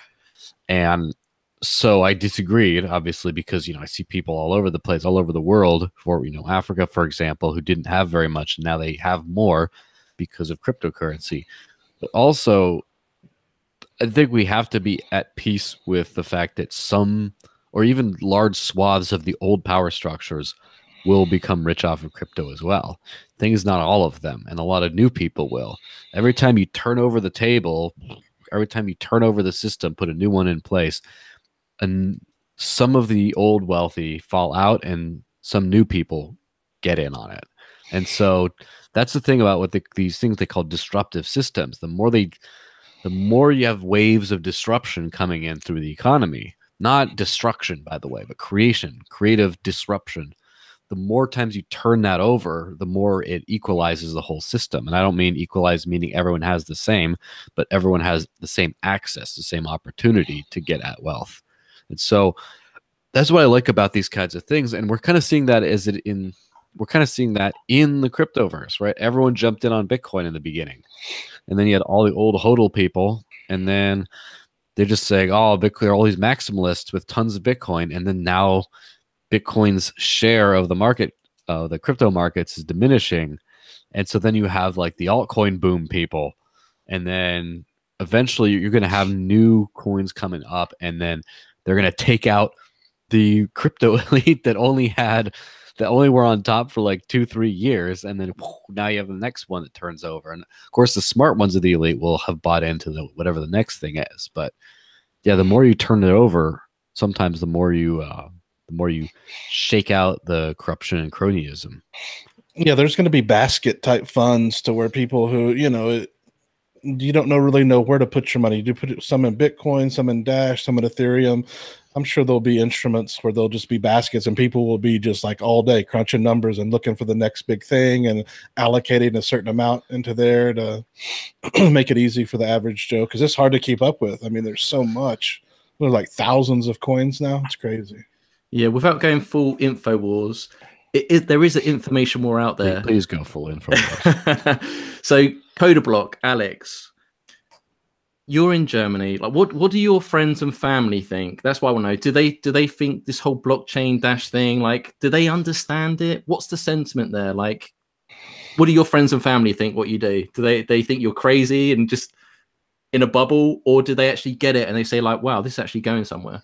And so I disagreed, obviously, because I see people all over the place, all over the world, for Africa, for example, who didn't have very much, and now they have more because of cryptocurrency. But also, I think we have to be at peace with the fact that some, or even large swaths of the old power structures, will become rich off of crypto as well. Things, not all of them, and a lot of new people will. Every time you turn over the table, every time you turn over the system, put a new one in place, and some of the old wealthy fall out and some new people get in on it. And so that's the thing about what these things they call disruptive systems. The more you have waves of disruption coming in through the economy, not destruction, by the way, but creative disruption, the more times you turn that over, the more it equalizes the whole system. And I don't mean equalize meaning everyone has the same, but everyone has the same access, the same opportunity to get at wealth. And so that's what I like about these kinds of things. And we're kind of seeing that in the cryptoverse, right? Everyone jumped in on Bitcoin in the beginning. And then you had all the old hodl people, and then they're just saying, oh, Bitcoin, all these maximalists with tons of Bitcoin. And then now Bitcoin's share of the market, the crypto markets, is diminishing. And so then you have like the altcoin boom people. And then eventually you're going to have new coins coming up. And then they're going to take out the crypto elite that only were on top for like 2-3 years. And then now you have the next one that turns over. And of course, the smart ones of the elite will have bought into whatever the next thing is. But yeah, the more you turn it over, sometimes the more you shake out the corruption and cronyism. Yeah, there's going to be basket type funds to where people who, you don't really know where to put your money. You put some in Bitcoin, some in Dash, some in Ethereum. I'm sure there'll be instruments where they'll just be baskets and people will be just like all day crunching numbers and looking for the next big thing and allocating a certain amount into there to make it easy for the average Joe. Because it's hard to keep up with. I mean, there's so much. There's like thousands of coins now. It's crazy. Yeah, without going full info wars, there is an information war out there. Please go full info wars. So, Coder Block, Alex, you're in Germany. Like, what do your friends and family think? That's what I want to know. Do they think this whole blockchain Dash thing? Like, do they understand it? What's the sentiment there? Like, what do your friends and family think? What you do? Do they think you're crazy and just in a bubble, or do they actually get it and they say like, wow, this is actually going somewhere?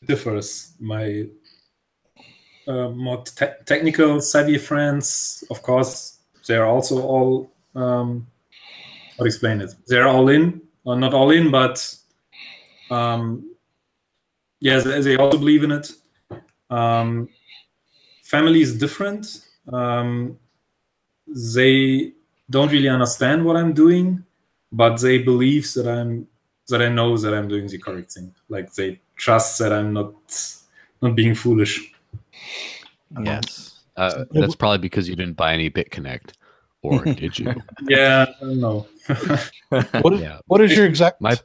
Differs. My more technical savvy friends, of course, they're also all how to explain it. They're all in, or not all in, but yeah, they also believe in it. Family is different. They don't really understand what I'm doing, but they believe that I know that I'm doing the correct thing. Like they trust that I'm not being foolish. Yes. That's probably because you didn't buy any BitConnect, or did you? Yeah, I don't know. What is your exact? I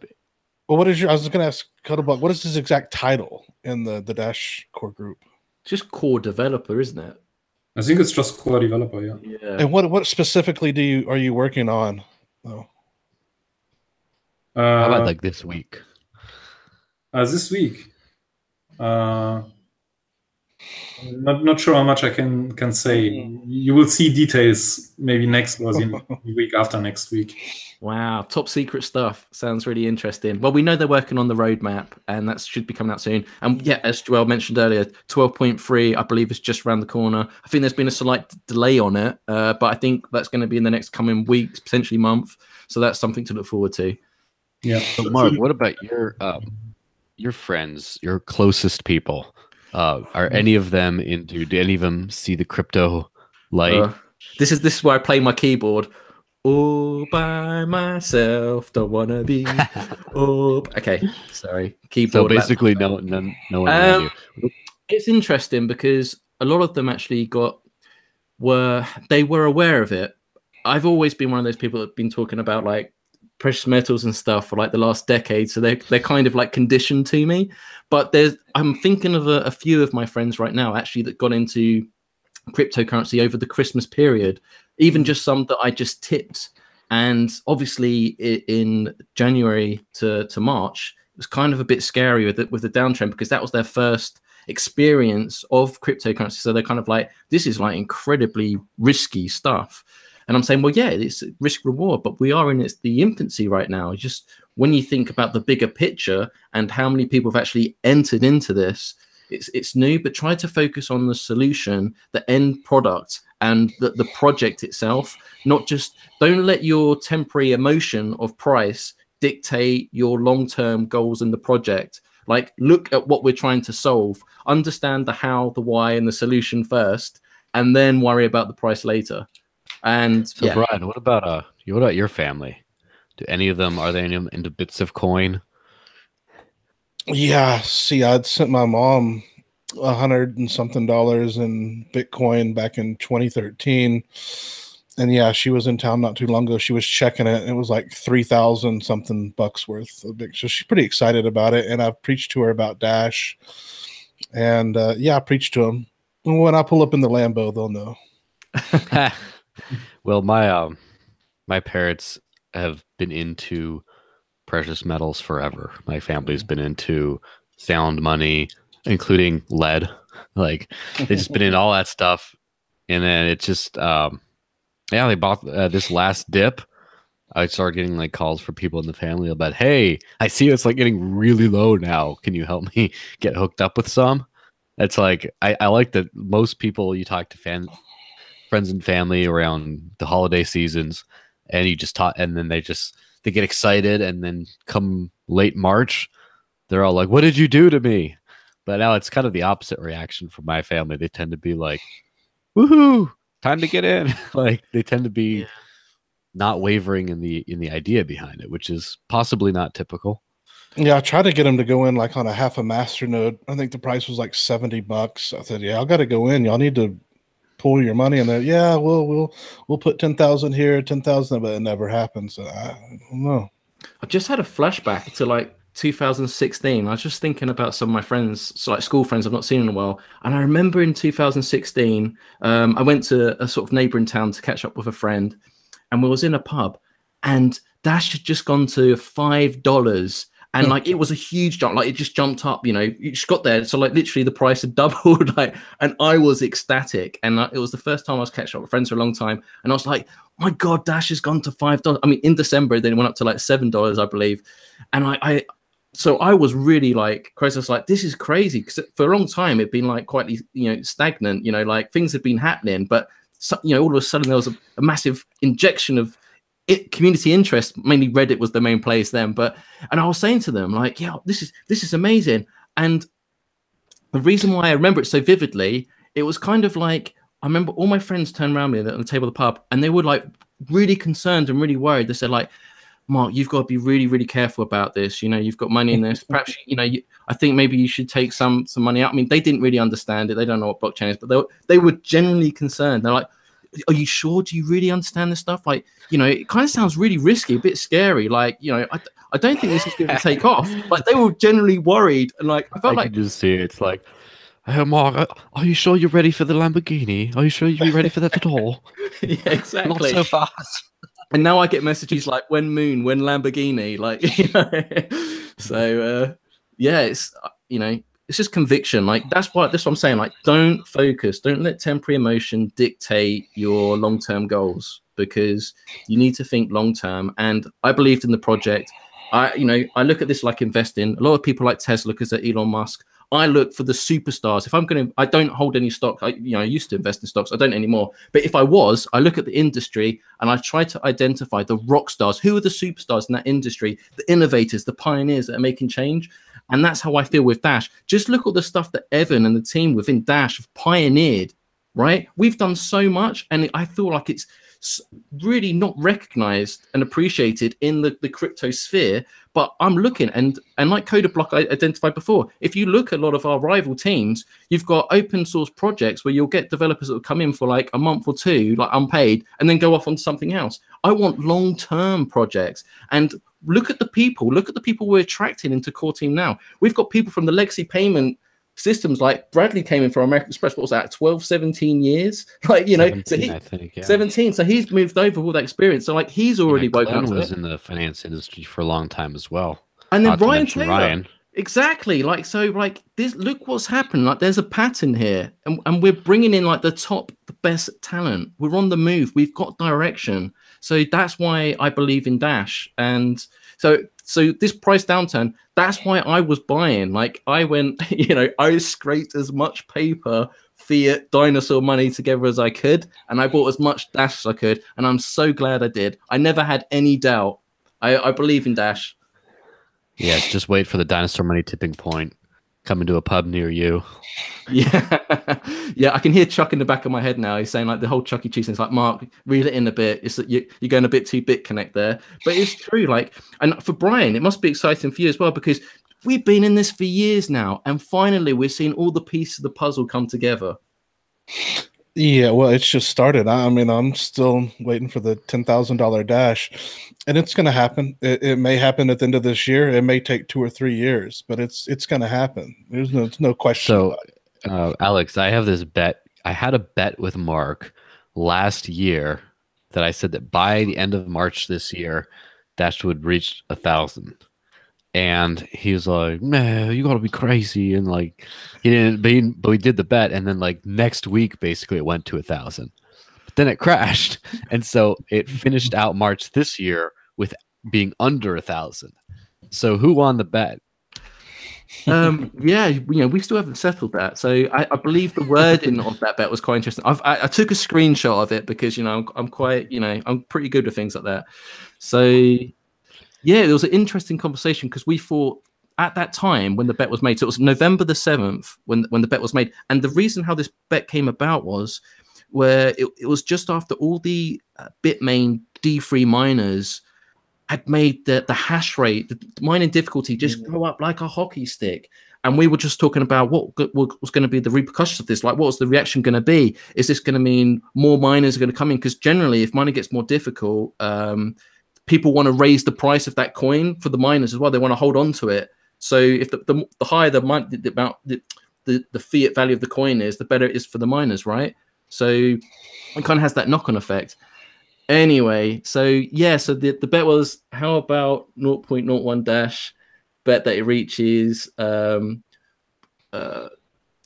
was going to ask Cuddlebug, what is his exact title in the Dash core group? Just core developer, isn't it? I think it's just core developer. Yeah. And what specifically are you working on? Oh. How about like this week? This week. Not sure how much I can say. You will see details maybe next or the week after next week. Wow, top secret stuff. Sounds really interesting. Well, we know they're working on the roadmap, and that should be coming out soon. And yeah, as Joel mentioned earlier, 12.3, I believe, is just around the corner. I think there's been a slight delay on it, but I think that's going to be in the next coming weeks, potentially month. So that's something to look forward to. Yeah. So Mark, what about your friends, your closest people? Are any of them into? Do any of them see the crypto light? This is where I play my keyboard. All by myself, don't wanna be. Okay, sorry. Keyboard. So basically, no one around you. It's interesting because a lot of them actually were aware of it. I've always been one of those people that've been talking about like precious metals and stuff for like the last decade, so they're kind of like conditioned to me. But I'm thinking of a few of my friends right now actually that got into cryptocurrency over the Christmas period, even just some that I just tipped. And obviously in January to March, it was kind of a bit scary with the downtrend because that was their first experience of cryptocurrency. So they're kind of like, this is like incredibly risky stuff. And I'm saying, well, yeah, it's risk reward, but we are in the infancy right now. Just when you think about the bigger picture and how many people have actually entered into this, it's new, but try to focus on the solution, the end product, and the project itself. Don't let your temporary emotion of price dictate your long-term goals in the project. Like, look at what we're trying to solve, understand the how, the why, and the solution first, and then worry about the price later. And so, yeah. Brian, what about your family? Are any of them into bits of coin? Yeah, see, I'd sent my mom $100 and something in Bitcoin back in 2013, and yeah, she was in town not too long ago. She was checking it, and it was like 3,000 something bucks worth of Bitcoin. So she's pretty excited about it, and I've preached to her about Dash, and yeah, I preached to them. When I pull up in the Lambo, they'll know. Well, my parents have been into precious metals forever. My family's been into sound money, including lead. Like, they've just been in all that stuff. And then it just, they bought this last dip. I started getting like calls from people in the family about, hey, I see it's like getting really low now. Can you help me get hooked up with some? It's like, I like that most people you talk to friends and family around the holiday seasons, and you just talk, and then they get excited, and then come late March, they're all like, what did you do to me? But now it's kind of the opposite reaction from my family. They tend to be like, woohoo, time to get in. Like, they tend to be not wavering in the idea behind it, which is possibly not typical. Yeah, I tried to get them to go in like on a half a masternode. I think the price was like $70. I said, yeah, I've got to go in. Y'all need to pull your money in there. Yeah, we'll put 10,000 here, 10,000, but it never happened. So I don't know. I just had a flashback to like 2016. I was just thinking about some of my friends, so like school friends I've not seen in a while. And I remember in 2016, I went to a sort of neighboring town to catch up with a friend, and we was in a pub, and Dash had just gone to $5. And like, it was a huge jump, like it just jumped up, you just got there. So like literally the price had doubled, like, and I was ecstatic. And it was the first time I was catching up with friends for a long time. And I was like, my God, Dash has gone to $5. I mean, in December, then it went up to like $7, I believe. And so I was really like, crazy. I was like, this is crazy. Cause for a long time, it'd been like quite, stagnant, like things had been happening, but all of a sudden there was a massive injection of community interest. Mainly Reddit was the main place then, and I was saying to them like, yeah, this is amazing. And the reason why I remember it so vividly, it was kind of like, I remember all my friends turned around me on the table of the pub, and they were like really concerned and really worried. They said like, Mark, you've got to be really, really careful about this. You've got money in this. Perhaps, I think maybe you should take some money out. I mean, they didn't really understand it. They don't know what blockchain is, but they were genuinely concerned. They're like, are you sure? Do you really understand this stuff? Like, it kind of sounds really risky, a bit scary. Like, I don't think this is going to take off. Like, they were generally worried, and like I felt like you just see it. It's like, hey, Mark, are you sure you're ready for the Lamborghini? Are you sure you're ready for that at all? Yeah, exactly. Not so fast. And now I get messages like, when Moon, when Lamborghini, like, So yeah, it's it's just conviction. Like that's what I'm saying. Like, don't focus. Don't let temporary emotion dictate your long-term goals, because you need to think long-term. And I believed in the project. I look at this like investing. A lot of people like Tesla because of Elon Musk. I look for the superstars. If I'm going to, I don't hold any stock. I used to invest in stocks. I don't anymore. But if I was, I look at the industry and I try to identify the rock stars. Who are the superstars in that industry? The innovators, the pioneers that are making change. And that's how I feel with Dash. Just look at the stuff that Evan and the team within Dash have pioneered, right? We've done so much, and I feel like it's really not recognized and appreciated in the crypto sphere. But I'm looking, and like CoderBlock I identified before, if you look at a lot of our rival teams, you've got open source projects where you'll get developers that will come in for like a month or two, like unpaid, and then go off on something else. I want long-term projects. And look at the people we're attracting into core team now. We've got people from the legacy payment systems, like Bradley came in from American Express. What was that, 12, 17 years? Like, 17, so I think, yeah. 17. So he's moved over with all that experience. So like he's already woken up. Glenn was in the finance industry for a long time as well. And then Ryan Taylor. Exactly. Like, so like this, look what's happened. Like there's a pattern here, and we're bringing in like the best talent. We're on the move. We've got direction. So that's why I believe in Dash. And so this price downturn, that's why I was buying. Like I went, I scraped as much paper, fiat, dinosaur money together as I could, and I bought as much Dash as I could. And I'm so glad I did. I never had any doubt. I believe in Dash. Yes, just wait for the dinosaur money tipping point. Coming to a pub near you. Yeah, yeah. I can hear Chuck in the back of my head now. He's saying like the whole Chuck E. Cheese thing. It's like, Mark, reel it in a bit. It's that you're going a bit too BitConnect there, but it's true. Like, and for Brian, it must be exciting for you as well, because we've been in this for years now, and finally we're seeing all the pieces of the puzzle come together. Yeah, well, it's just started. I mean, I'm still waiting for the $10,000 Dash, and it's going to happen. It may happen at the end of this year. It may take 2 or 3 years, but it's going to happen. There's no question. So, Alex, I have this bet. I had a bet with Mark last year that I said that by the end of March this year, Dash would reach 1,000. And he was like, "Man, you gotta be crazy!" And like, he didn't, but we did the bet, and then like next week, basically, it went to 1,000. But then it crashed, and so it finished out March this year with being under 1,000. So who won the bet? Yeah, we still haven't settled that. So I believe the wording of that bet was quite interesting. I took a screenshot of it because I'm quite I'm pretty good with things like that. So. Yeah, it was an interesting conversation because we thought at that time when the bet was made, so it was November the 7th when the bet was made. And the reason how this bet came about was where it was just after all the Bitmain D3 miners had made the hash rate, the mining difficulty just go up like a hockey stick. And we were just talking about what was going to be the repercussions of this. Like, what was the reaction going to be? Is this going to mean more miners are going to come in? Because generally, if mining gets more difficult, people want to raise the price of that coin for the miners as well. They want to hold on to it. So if the higher the fiat value of the coin is, the better it is for the miners, right? So it kind of has that knock-on effect. Anyway, so yeah, so the bet was, how about 0.01 Dash bet that it reaches from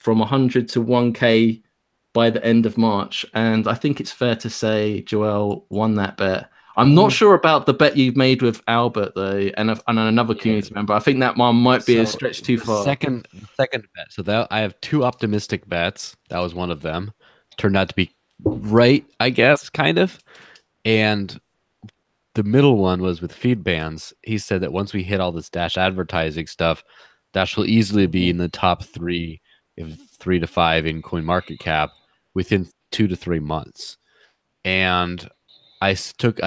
100 to 1K by the end of March. And I think it's fair to say Joel won that bet. I'm not sure about the bet you've made with Albert though, and another community member. I think that one might be a stretch too far. Second bet. So I have 2 optimistic bets. That was one of them. Turned out to be right, I guess, kind of. And the middle one was with feed bans. He said that once we hit all this Dash advertising stuff, Dash will easily be in the top 3, if 3 to 5 in coin market cap within 2 to 3 months. And I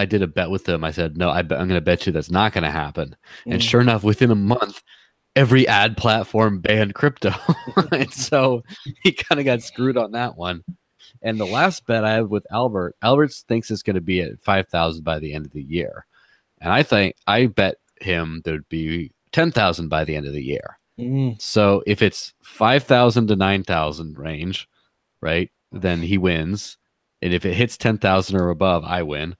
did a bet with him. I said, no, I'm going to bet you that's not going to happen. And sure enough, within a month, every ad platform banned crypto. And so he kind of got screwed on that one. And the last bet I have with Albert thinks it's going to be at 5,000 by the end of the year. And I bet him there'd be 10,000 by the end of the year. So if it's 5,000 to 9,000 range, right, then he wins. And if it hits 10,000 or above, I win.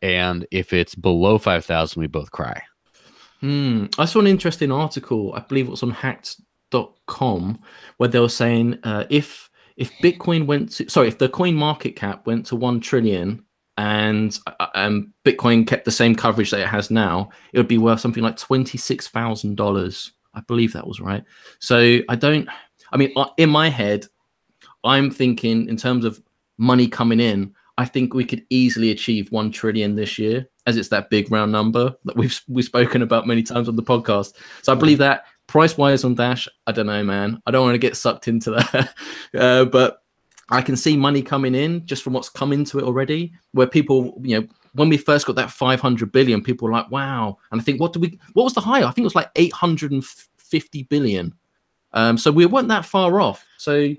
And if it's below 5,000, we both cry. I saw an interesting article. I believe it was on Hacked Bitcoin.com, where they were saying if Bitcoin went to, sorry, if the coin market cap went to 1 trillion and Bitcoin kept the same coverage that it has now, it would be worth something like $26,000. I believe that was right. So I mean, in my head, I'm thinking in terms of money coming in, I think we could easily achieve 1 trillion this year, as it's that big round number that we've spoken about many times on the podcast. So I believe that price wise on Dash, I don't know, man. I don't want to get sucked into that, but I can see money coming in just from what's come into it already. Where people, when we first got that 500 billion, people were like, "Wow!" And I think, what was the high? I think it was like 850 billion. So we weren't that far off. So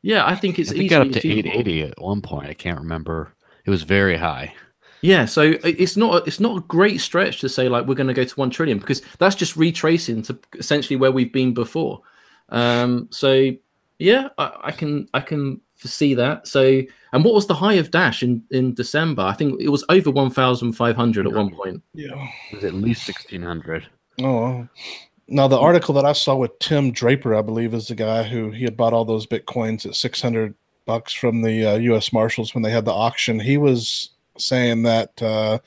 yeah, I think it's I think it got up to 880 at one point. I can't remember. It was very high. Yeah, so it's not a great stretch to say like we're going to go to 1 trillion, because that's just retracing to essentially where we've been before. So yeah, I can foresee that. So, and what was the high of Dash in December? I think it was over 1,500 at one point. Yeah, It was at least 1,600. Oh, now the article that I saw with Tim Draper, I believe, is the guy who he had bought all those Bitcoins at $600 from the U.S. Marshals when they had the auction. He was saying that I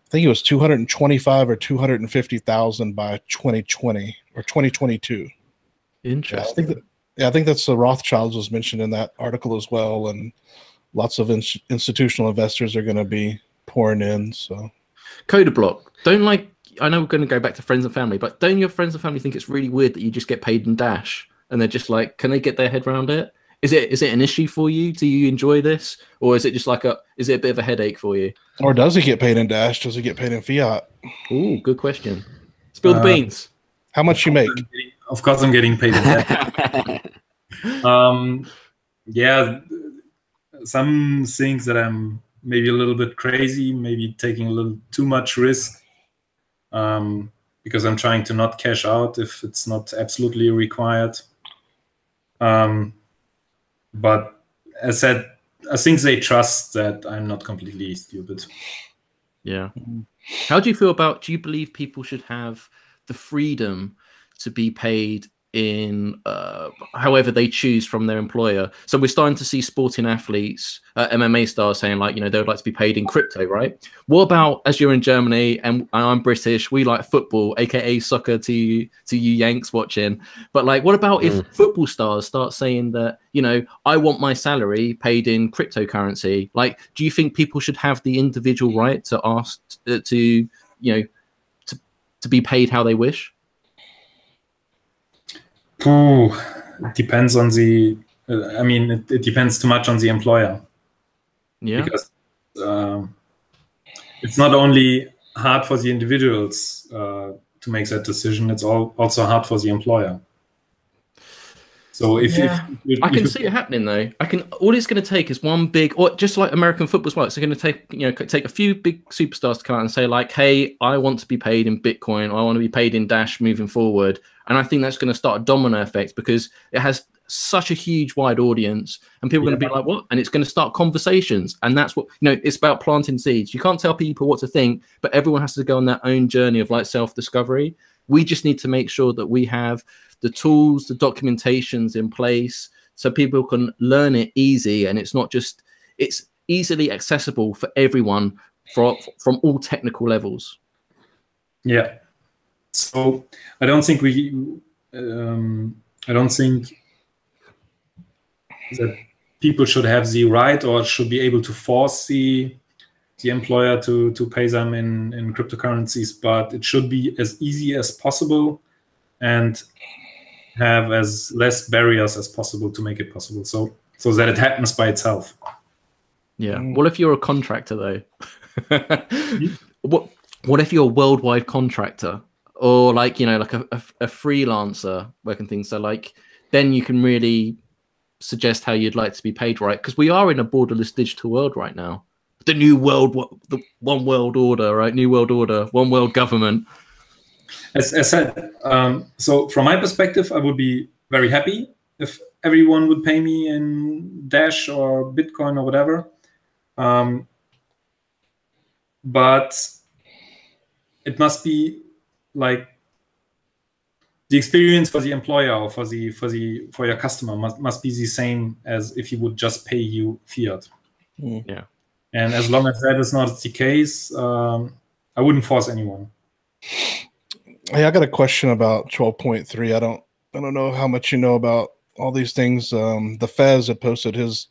think it was 225 or 250,000 by 2020 or 2022. Interesting. I think that's the Rothschilds was mentioned in that article as well, and lots of institutional investors are going to be pouring in. So, Coder Block, I know we're going to go back to friends and family, but don't your friends and family think it's really weird that you just get paid in Dash, and they're just like, can they get their head around it? Is it an issue for you? Do you enjoy this, or is it just like is it a bit of a headache for you? Or does he get paid in Dash? Does he get paid in fiat? Ooh, good question. Spill the beans. How much you make? Of course, I'm getting paid in that. Yeah, some things that I'm maybe a little bit crazy, maybe taking a little too much risk, because I'm trying to not cash out if it's not absolutely required. But as said, I think they trust that I'm not completely stupid. Yeah. How do you feel about, do you believe people should have the freedom to be paid in however they choose from their employer? So we're starting to see sporting athletes, MMA stars saying like, they would like to be paid in crypto, right? What about, as you're in Germany and I'm British, we like football, aka soccer to you Yanks watching. But like, what about if football stars start saying that, I want my salary paid in cryptocurrency? Like, do you think people should have the individual right to ask to be paid how they wish? It depends on the. It depends too much on the employer. Yeah. Because it's not only hard for the individuals to make that decision; it's also hard for the employer. So if I can see it happening though. All it's going to take is one big, or just like American football as well. It's going to take a few big superstars to come out and say like, "Hey, I want to be paid in Bitcoin. Or I want to be paid in Dash moving forward." And I think that's going to start a domino effect because it has such a huge wide audience, and people are going to be like, "What?" And it's going to start conversations, and that's what it's about, planting seeds. You can't tell people what to think, but everyone has to go on their own journey of like self-discovery. We just need to make sure that we have the tools, the documentations in place so people can learn it easy, and it's easily accessible for everyone from all technical levels. Yeah. So I don't think that people should have the right or should be able to force the employer to pay them in cryptocurrencies, but it should be as easy as possible and have as less barriers as possible to make it possible, so that it happens by itself. Yeah. What if you're a contractor though? What if you're a worldwide contractor, or like like a freelancer working things? So like then you can really suggest how you'd like to be paid, right? Because we are in a borderless digital world right now. The new world, the one world order, right? New world order, one world government. As I said, so from my perspective, I would be very happy if everyone would pay me in Dash or Bitcoin or whatever. But it must be like the experience for the employer or for your customer must be the same as if he would just pay you fiat. Yeah. And as long as that is not the case, I wouldn't force anyone. Hey, I got a question about 12.3. I don't know how much you know about all these things. The Fez had posted his,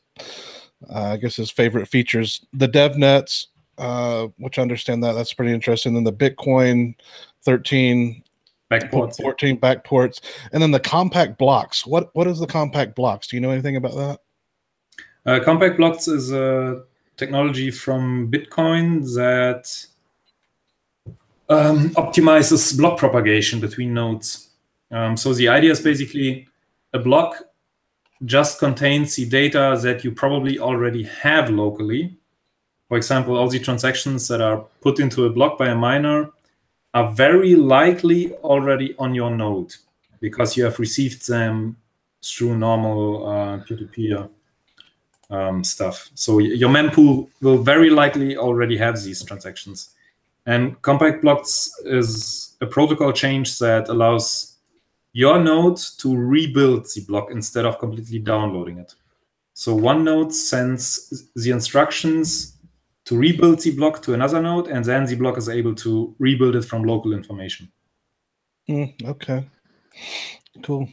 I guess his favorite features, the dev nets, which I understand that's pretty interesting. Then the Bitcoin 13. Backports, 14 backports, and then the compact blocks. What is the compact blocks? Do you know anything about that? Compact blocks is a technology from Bitcoin that optimizes block propagation between nodes. So the idea is basically a block just contains the data that you probably already have locally. For example, all the transactions that are put into a block by a miner are very likely already on your node because you have received them through normal peer-to-peer stuff. So your mempool will very likely already have these transactions. And compact blocks is a protocol change that allows your node to rebuild the block instead of completely downloading it. So one node sends the instructions to rebuild the block to another node, and then the block is able to rebuild it from local information. Okay, cool.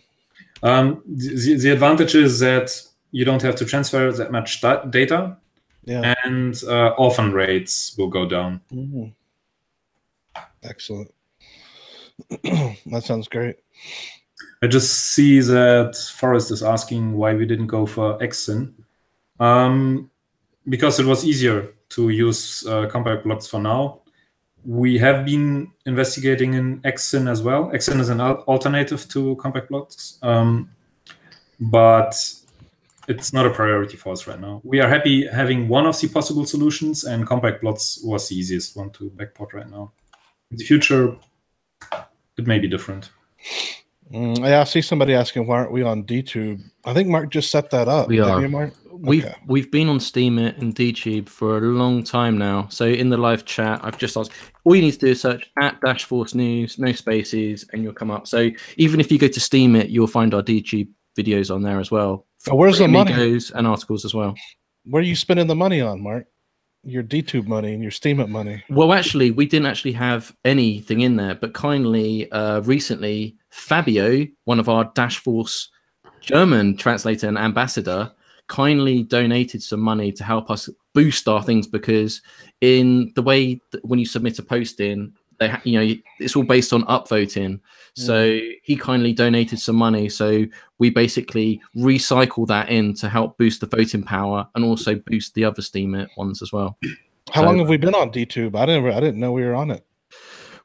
The advantage is that you don't have to transfer that much data, and orphan rates will go down. Excellent. That sounds great. I just see that Forrest is asking why we didn't go for XSyn. Because it was easier to use compact blocks for now. We have been investigating in XSyn as well. XSyn is an alternative to compact blocks, but it's not a priority for us right now. We are happy having one of the possible solutions, and compact blocks was the easiest one to backport right now. In the future, it may be different. Yeah, I see somebody asking why aren't we on DTube. I think Mark just set that up. We are. You, Mark? We've been on Steemit and DTube for a long time now. So in the live chat, I've just asked, all you need to do is search at Dashforce News, no spaces, and you'll come up. So even if you go to Steemit, you'll find our DTube videos on there as well. Where's the money? Amigos and articles as well. Where are you spending the money on, Mark? Your DTube money and your Steemit money? Well, actually, we didn't actually have anything in there, but kindly, recently, Fabio, one of our Dashforce German translator and ambassador, kindly donated some money to help us boost our things, because in the way that when you submit a post in, it's all based on upvoting. So he kindly donated some money. So we basically recycle that in to help boost the voting power and also boost the other Steemit ones as well. How long have we been on DTube? I didn't know we were on it.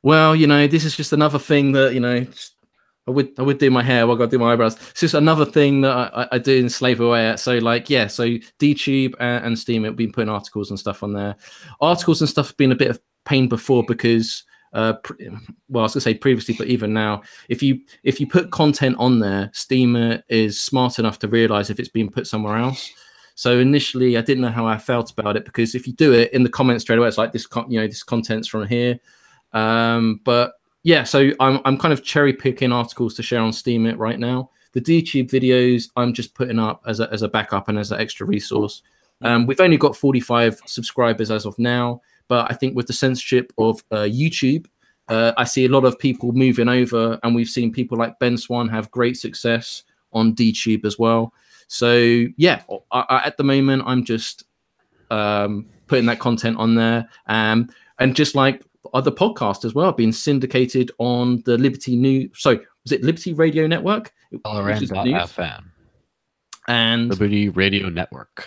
Well, this is just another thing that, I would do my hair while I got to do my eyebrows. It's just another thing that I do and slave away at. So so DTube and Steemit have been putting articles and stuff on there. Articles and stuff have been a bit of pain before because I was gonna say previously, but even now, if you put content on there, Steemit is smart enough to realize if it's being put somewhere else. So initially, I didn't know how I felt about it, because if you do it in the comments straight away, it's like this content's from here. But yeah, so I'm kind of cherry picking articles to share on Steemit right now. The DTube videos I'm just putting up as a backup and as an extra resource. We've only got 45 subscribers as of now. But I think with the censorship of YouTube, I see a lot of people moving over, and we've seen people like Ben Swan have great success on DTube as well. So yeah, at the moment, I'm just putting that content on there, and just like other podcasts as well, being syndicated on the Liberty News. So was it Liberty Radio Network? LRN.FM. And Liberty Radio Network.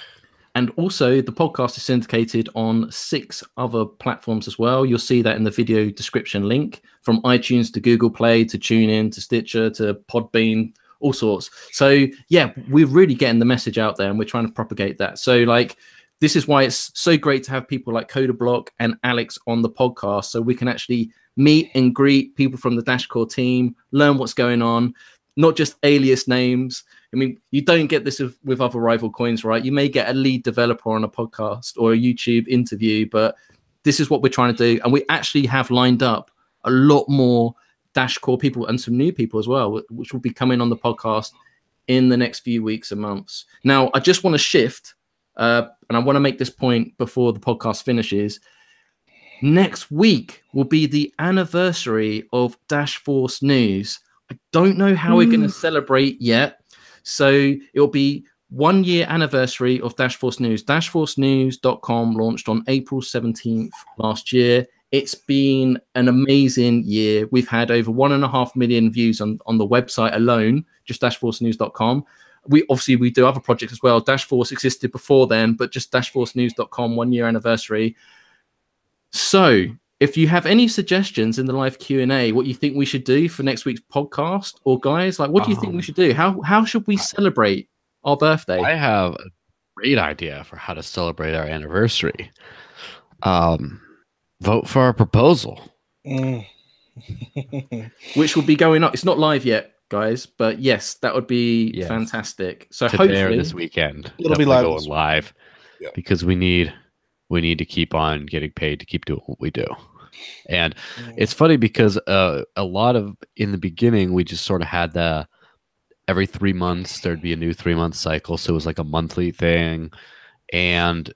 And also, the podcast is syndicated on 6 other platforms as well. You'll see that in the video description link, from iTunes to Google Play to TuneIn to Stitcher to Podbean, all sorts. So, yeah, we're really getting the message out there, and we're trying to propagate that. So, this is why it's so great to have people like CoderBlock and Alex on the podcast, so we can actually meet and greet people from the Dashcore team, learn what's going on, not just alias names. I mean, you don't get this with other rival coins, right? You may get a lead developer on a podcast or a YouTube interview, but this is what we're trying to do. And we actually have lined up a lot more Dash core people and some new people as well, which will be coming on the podcast in the next few weeks and months. Now, I just want to shift, and I want to make this point before the podcast finishes. Next week will be the anniversary of Dash Force News. I don't know how we're going to celebrate yet. So it'll be 1 year anniversary of Dash Force News. Dashforcenews.com launched on April 17th last year. It's been an amazing year. We've had over 1.5 million views on the website alone, just dashforcenews.com. We do other projects as well. Dash Force existed before then, but just dashforcenews.com 1 year anniversary. So if you have any suggestions in the live Q&A, what you think we should do for next week's podcast, or guys, like, what do you think we should do? How should we celebrate our birthday? I have a great idea for how to celebrate our anniversary. Vote for our proposal. Which will be going up. It's not live yet, guys, but yes, that would be fantastic. So hopefully this weekend it'll be live. Going live because we need to keep on getting paid to keep doing what we do. And it's funny because a lot of in the beginning we just sort of had every 3 months there'd be a new 3-month cycle, so it was like a monthly thing, and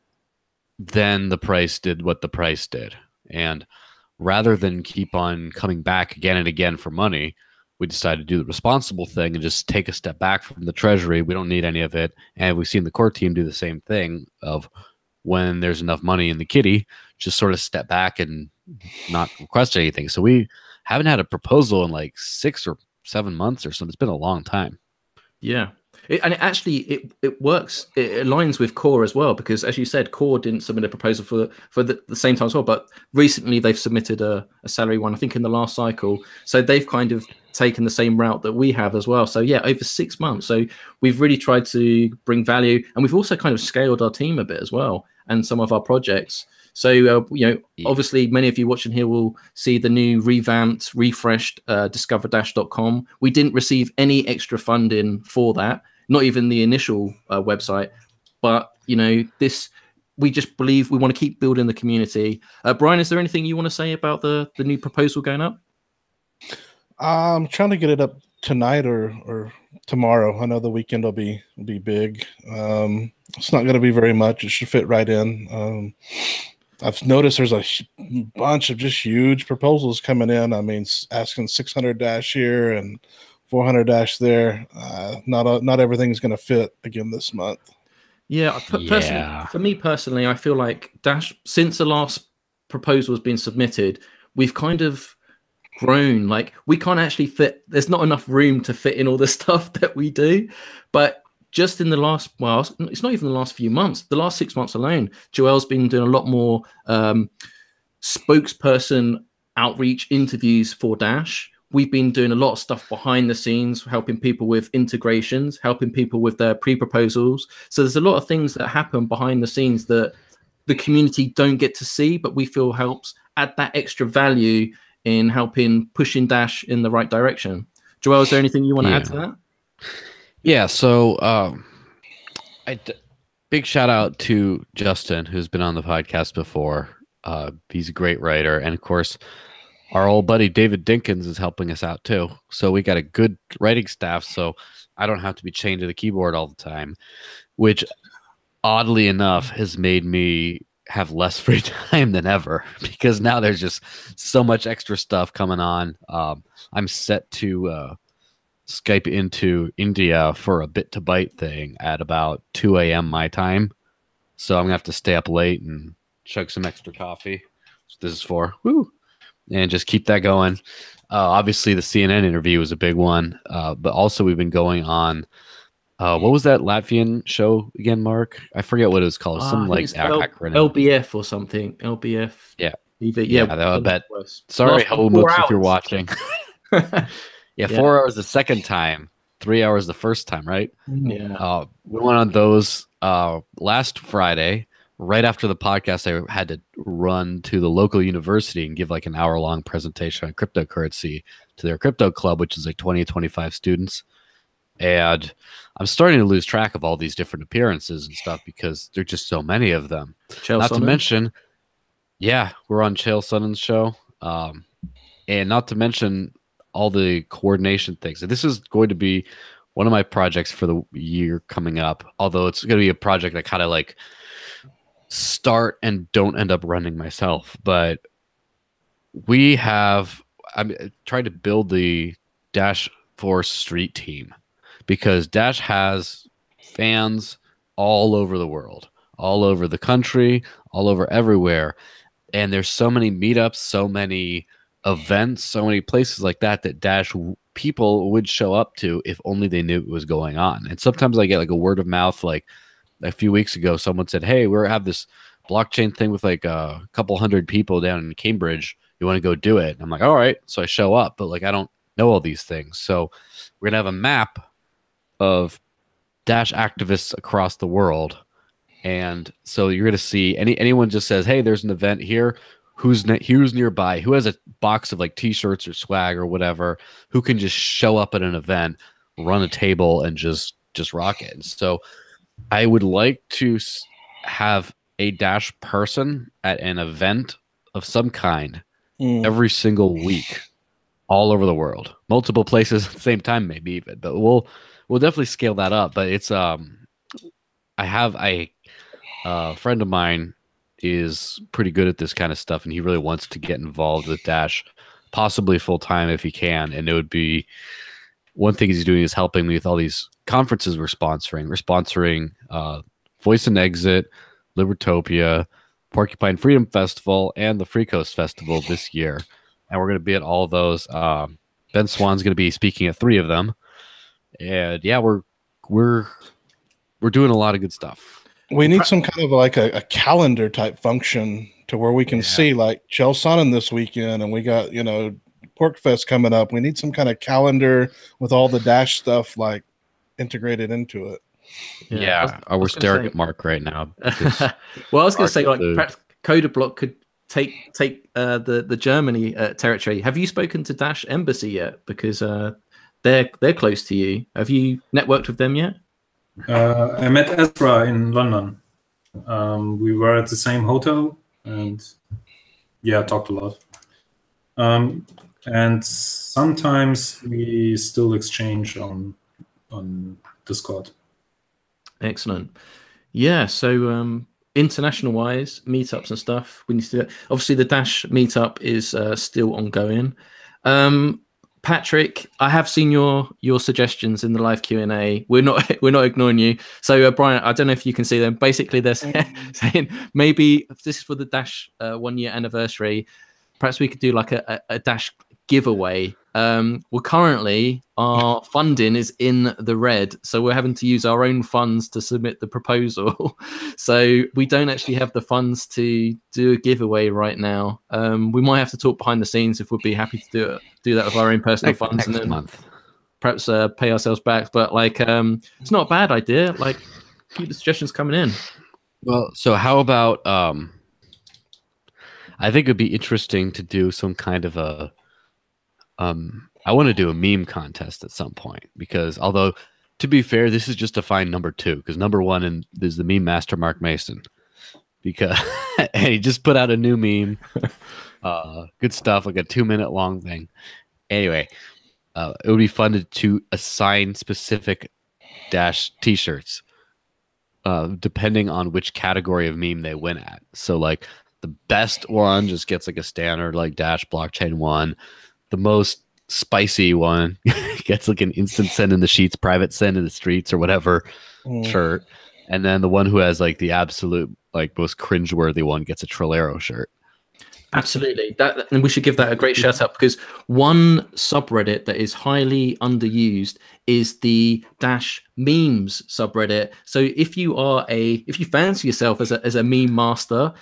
then the price did what the price did. And rather than keep on coming back again and again for money, we decided to do the responsible thing and just take a step back from the treasury. We don't need any of it. And we've seen the core team do the same thing of when there's enough money in the kitty, just sort of step back and not request anything. So we haven't had a proposal in like 6 or 7 months or something. It's been a long time. Yeah. It works. It aligns with Core as well, because as you said, Core didn't submit a proposal for the same time as well, but recently they've submitted a salary one, I think in the last cycle. So they've kind of taken the same route that we have as well. So yeah, over 6 months. So we've really tried to bring value, and we've also kind of scaled our team a bit as well and some of our projects. So, obviously many of you watching here will see the new revamped, refreshed discoverdash.com. We didn't receive any extra funding for that, not even the initial website. But, we just believe we want to keep building the community. Brian, is there anything you want to say about the new proposal going up? I'm trying to get it up tonight or tomorrow. I know the weekend will be big. It's not going to be very much. It should fit right in. I've noticed there's a bunch of just huge proposals coming in. I mean, asking 600 dash here and 400 dash there. Not everything's going to fit again this month. Yeah, for me personally, I feel like Dash, since the last proposal has been submitted, we've kind of grown. Like, we can't actually fit. There's not enough room to fit in all the stuff that we do. But just in the last, it's not even the last few months, the last 6 months alone, Joel's been doing a lot more spokesperson outreach interviews for Dash. We've been doing a lot of stuff behind the scenes, helping people with integrations, helping people with their pre-proposals. So there's a lot of things that happen behind the scenes that the community don't get to see, but we feel helps add that extra value in helping pushing Dash in the right direction. Joel, is there anything you want to add to that? Yeah, so big shout out to Justin, who's been on the podcast before. He's a great writer. And of course, our old buddy David Dinkins is helping us out too. So we got a good writing staff, so I don't have to be chained to the keyboard all the time, which oddly enough has made me have less free time than ever, because now there's just so much extra stuff coming on. I'm set to Skype into India for a bit to byte thing at about 2 a.m. my time. So I'm going to have to stay up late and chug some extra coffee. That's what this is for. Woo! And just keep that going. Obviously, the CNN interview was a big one. But also we've been going on, what was that Latvian show again, Mark? I forget what it was called. Some like acronym. LBF or something. LBF. Yeah. Yeah, I bet. Sorry, Helmut, if you're watching. Yeah, 4 hours the second time, 3 hours the first time, right? Yeah. We went on those last Friday. Right after the podcast, I had to run to the local university and give like an hour-long presentation on cryptocurrency to their crypto club, which is like 20, 25 students. And I'm starting to lose track of all these different appearances and stuff because there's just so many of them. Not to mention, yeah, we're on Chael Sonnen's show. And not to mention all the coordination things. And this is going to be one of my projects for the year coming up, although it's going to be a project I kind of like start and don't end up running myself. But I'm trying to build the Dash Force Street team, because Dash has fans all over the world, all over the country, all over everywhere. And there's so many meetups, so many events, so many places like that Dash people would show up to if only they knew what was going on. And sometimes I get like a word of mouth. Like a few weeks ago, someone said, "Hey, we have this blockchain thing with like a couple hundred people down in Cambridge. You want to go do it?" And I'm like, "All right." So I show up, but like I don't know all these things. So we're gonna have a map of Dash activists across the world. And so you're going to see anyone just says, "Hey, there's an event here. Who's nearby? Who has a box of like T-shirts or swag or whatever? Who can just show up at an event, run a table, and just rock it?" And so I would like to have a Dash person at an event of some kind every single week, all over the world, multiple places at the same time, maybe even. But we'll definitely scale that up. But it's a friend of mine is pretty good at this kind of stuff, and he really wants to get involved with Dash, possibly full time if he can. And it would be one thing he's doing is helping me with all these conferences we're sponsoring. We're sponsoring Voice and Exit, Libertopia, Porcupine Freedom Festival, and the Free Coast Festival this year. And we're going to be at all of those. Ben Swan's going to be speaking at 3 of them. And yeah, we're doing a lot of good stuff. We need some kind of like a calendar type function to where we can see like Chel Sonnen this weekend, and we got, Porkfest coming up. We need some kind of calendar with all the Dash stuff like integrated into it. Yeah, we're staring at Mark right now. Well, I was going to say, like, perhaps CoderBlock could take the Germany territory. Have you spoken to Dash Embassy yet? Because they're close to you. Have you networked with them yet? I met Ezra in London. We were at the same hotel, and talked a lot. And sometimes we still exchange on Discord. Excellent. Yeah. So international wise, meetups and stuff. We need to do it. Obviously, the Dash meetup is still ongoing. Patrick, I have seen your suggestions in the live Q&A. We're not ignoring you. So Brian, I don't know if you can see them. Basically, they're saying maybe if this is for the Dash 1 year anniversary, perhaps we could do like a Dash giveaway. Well, currently our funding is in the red, so we're having to use our own funds to submit the proposal. So we don't actually have the funds to do a giveaway right now. We might have to talk behind the scenes if we'd be happy to do that with our own personal funds, and then perhaps pay ourselves back. But like, it's not a bad idea. Like, keep the suggestions coming in. Well, so how about I think it'd be interesting to do some kind of a I want to do a meme contest at some point, because although, to be fair, this is just to find number 2, because number 1 is the meme master Mark Mason, because and he just put out a new meme, good stuff, like a 2-minute long thing. Anyway, it would be fun to assign specific Dash T-shirts, depending on which category of meme they win at. So like the best one just gets like a standard like Dash blockchain one. The most spicy one gets like an instant send in the sheets, private send in the streets, or whatever shirt. And then the one who has like the absolute like most cringeworthy one gets a Trillero shirt. Absolutely. And we should give that a great shout out, because one subreddit that is highly underused is the Dash memes subreddit. So if you fancy yourself as a meme master,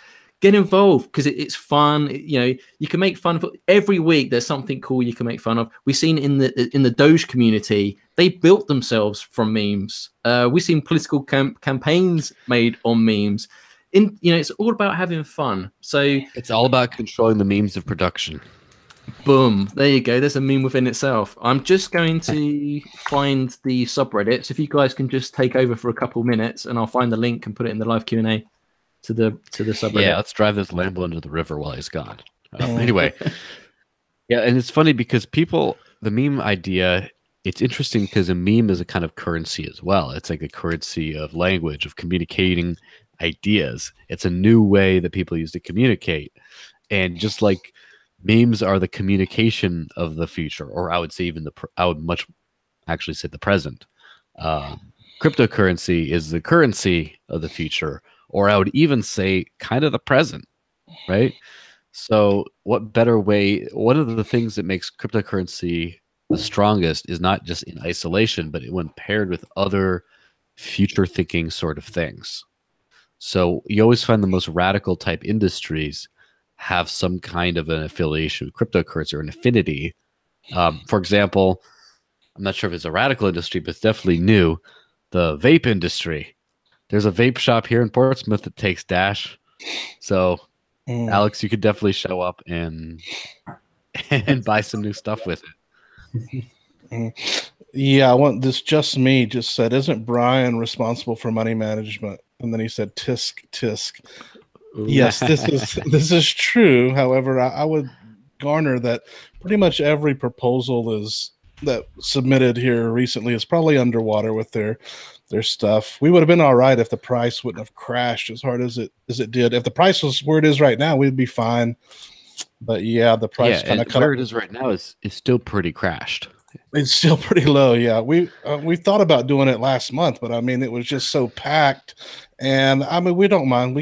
get involved, because it's fun. You can make fun of every week. There's something cool you can make fun of. We've seen in the Doge community, they built themselves from memes. We've seen political campaigns made on memes. It's all about having fun. So it's all about controlling the memes of production. Boom. There you go. There's a meme within itself. I'm just going to find the subreddit. So if you guys can just take over for a couple minutes, and I'll find the link and put it in the live Q&A. To the subreddit. Yeah, let's drive this Lambo into the river while he's gone. Anyway, yeah, and it's funny because people, the meme idea, it's interesting because a meme is a kind of currency as well. It's like a currency of language, of communicating ideas. It's a new way that people use to communicate. And just like memes are the communication of the future, or I would say even I would much actually say the present. Cryptocurrency is the currency of the future, or I would even say kind of the present, right? So what better way, one of the things that makes cryptocurrency the strongest is not just in isolation, but when paired with other future thinking sort of things. So you always find the most radical type industries have some kind of an affiliation with cryptocurrency or an affinity. For example, I'm not sure if it's a radical industry, but it's definitely new. The vape industry. There's a vape shop here in Portsmouth that takes Dash. So, Alex, you could definitely show up and buy some new stuff with it. Yeah, I want this. Just me just said, isn't Brian responsible for money management? And then he said, tisk. Ooh. Yes, this is true. However, I would garner that pretty much every proposal that submitted here recently is probably underwater with their stuff. We would have been all right if the price wouldn't have crashed as hard as it did. If the price was where it is right now, we'd be fine. But yeah, the price kind of where it is right now is still pretty crashed. It's still pretty low. Yeah, we thought about doing it last month, but I mean, it was just so packed. And I mean, we don't mind.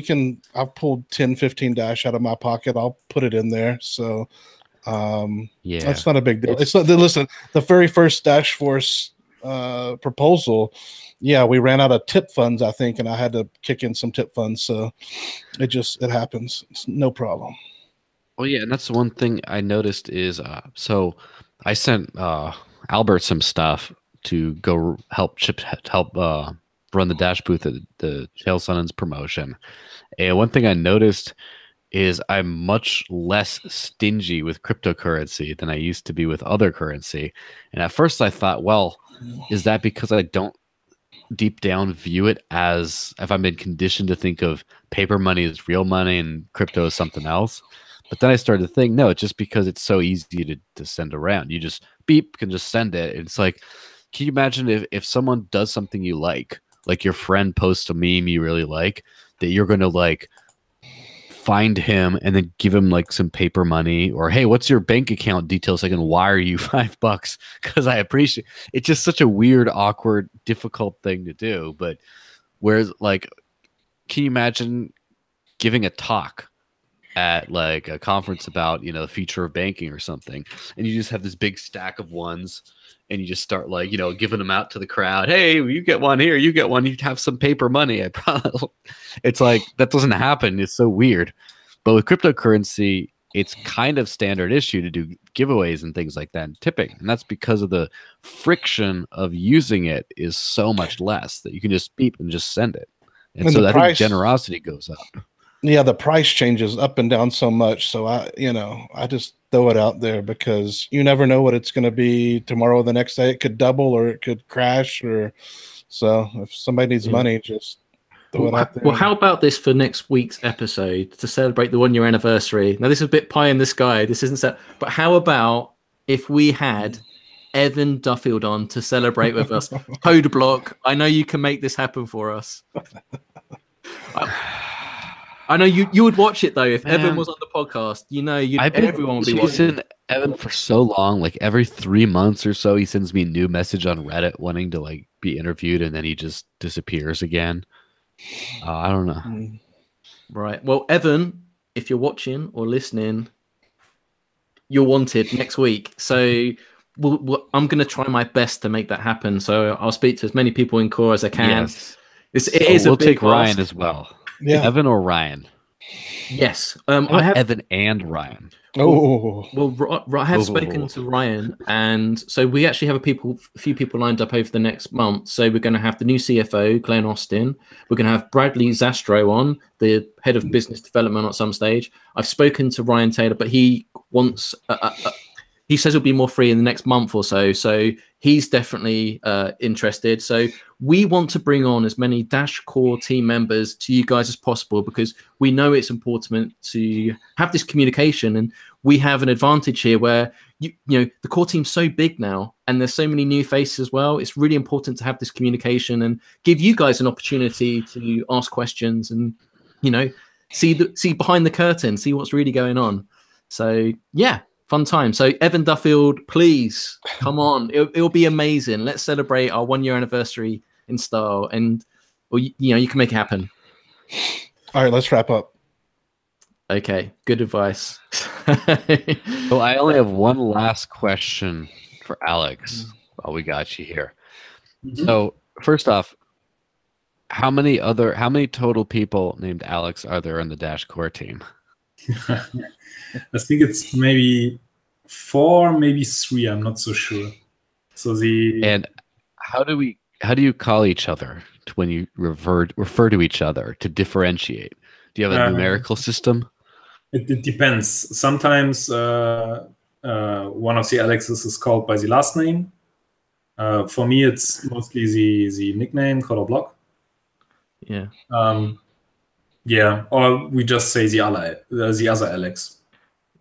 I've pulled 10, 15 Dash out of my pocket. I'll put it in there. So yeah, that's not a big deal. It's not. Listen, the very first Dash Force proposal, yeah, we ran out of tip funds, I think, and I had to kick in some tip funds. So it happens. It's no problem. Well, yeah, and that's the one thing I noticed is so I sent Albert some stuff to go help run the Dash booth at the Chael Sonnen's promotion. And one thing I noticed is I'm much less stingy with cryptocurrency than I used to be with other currency. And at first I thought, well, is that because I don't deep down view it as, if I've been conditioned to think of paper money as real money and crypto as something else? But then I started to think, no, it's just because it's so easy to send around. You just can just send it. It's like, can you imagine if someone does something you like your friend posts a meme you really like, that you're going to like find him and then give him like some paper money, or, hey, what's your bank account details so I can wire you $5 because I appreciate it's just such a weird, awkward, difficult thing to do. But whereas, like, can you imagine giving a talk at like a conference about, the future of banking or something, and you just have this big stack of ones and you just start like, giving them out to the crowd. Hey, you get one here, you get one, you have some paper money. It's like, that doesn't happen. It's so weird. But with cryptocurrency, it's kind of standard issue to do giveaways and things like that and tipping. And that's because of the friction of using it is so much less that you can just beep and just send it. And so I think generosity goes up. Yeah, the price changes up and down so much. So I just throw it out there because you never know what it's going to be tomorrow or the next day. It could double or it could crash. So if somebody needs money, just throw it out there. Well, how about this for next week's episode to celebrate the 1 year anniversary? Now, this is a bit pie in the sky. This isn't set, but how about if we had Evan Duffield on to celebrate with us? Code block. I know you can make this happen for us. I know you would watch it though if Evan was on the podcast. Everyone would be watching. Evan for so long, like every 3 months or so, he sends me a new message on Reddit wanting to like be interviewed, and then he just disappears again. I don't know. Right. Well, Evan, if you're watching or listening, you're wanted next week. So I'm going to try my best to make that happen. So I'll speak to as many people in core as I can. Yes. We'll take Ryan as well. Yeah. Evan or Ryan? Yes. I have Evan and Ryan. Oh. Well, I have spoken to Ryan, and so we actually have a few people lined up over the next month. So we're going to have the new CFO, Glenn Austin. We're going to have Bradley Zastro on, the head of business development at some stage. I've spoken to Ryan Taylor, but he wants... he says he'll be more free in the next month or so. So he's definitely interested. So we want to bring on as many Dash Core team members to you guys as possible, because we know it's important to have this communication. And we have an advantage here where you know, the core team's so big now, and there's so many new faces as well. It's really important to have this communication and give you guys an opportunity to ask questions and, you know, see behind the curtain, see what's really going on. So yeah, fun time. So Evan Duffield, please come on. It'll be amazing. Let's celebrate our 1 year anniversary in style, and you know, you can make it happen. All right, let's wrap up. Okay, good advice. So I only have one last question for Alex while we got you here. So first off, how many total people named Alex are there in the Dash core team? I think it's maybe 4, maybe 3. I'm not so sure. So and how do you call each other when you refer to each other to differentiate? Do you have a numerical system? It depends. Sometimes one of the Alexes is called by the last name. For me, it's mostly the nickname, color block. Yeah. Yeah, or we just say the other Alex.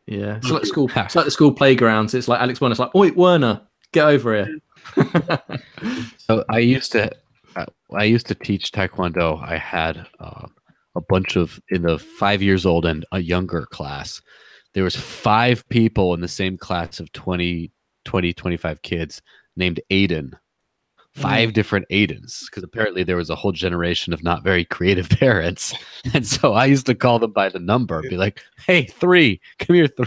Yeah, it's like school. It's like the school playgrounds. It's like Alex Werner. It's like, oi, Werner, get over here. So I used to teach Taekwondo. I had a bunch of, in the 5 years old and a younger class, there was 5 people in the same class of 25 kids named Aiden. 5 different Aidens, because apparently there was a whole generation of not very creative parents. And so I used to call them by the number, be like, hey, 3, come here, 3.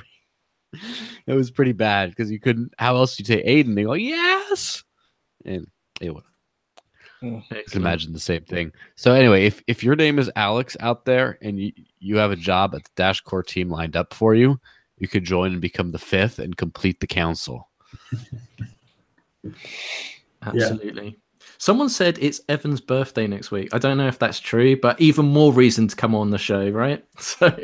It was pretty bad because you couldn't, how else do you say Aiden? They go, yes. And it would. You can imagine the same thing. So anyway, if your name is Alex out there and you have a job at the Dash core team lined up for you, you could join and become the 5th and complete the council. Absolutely. Yeah. Someone said it's Evan's birthday next week. I don't know if that's true, but even more reason to come on the show, right? So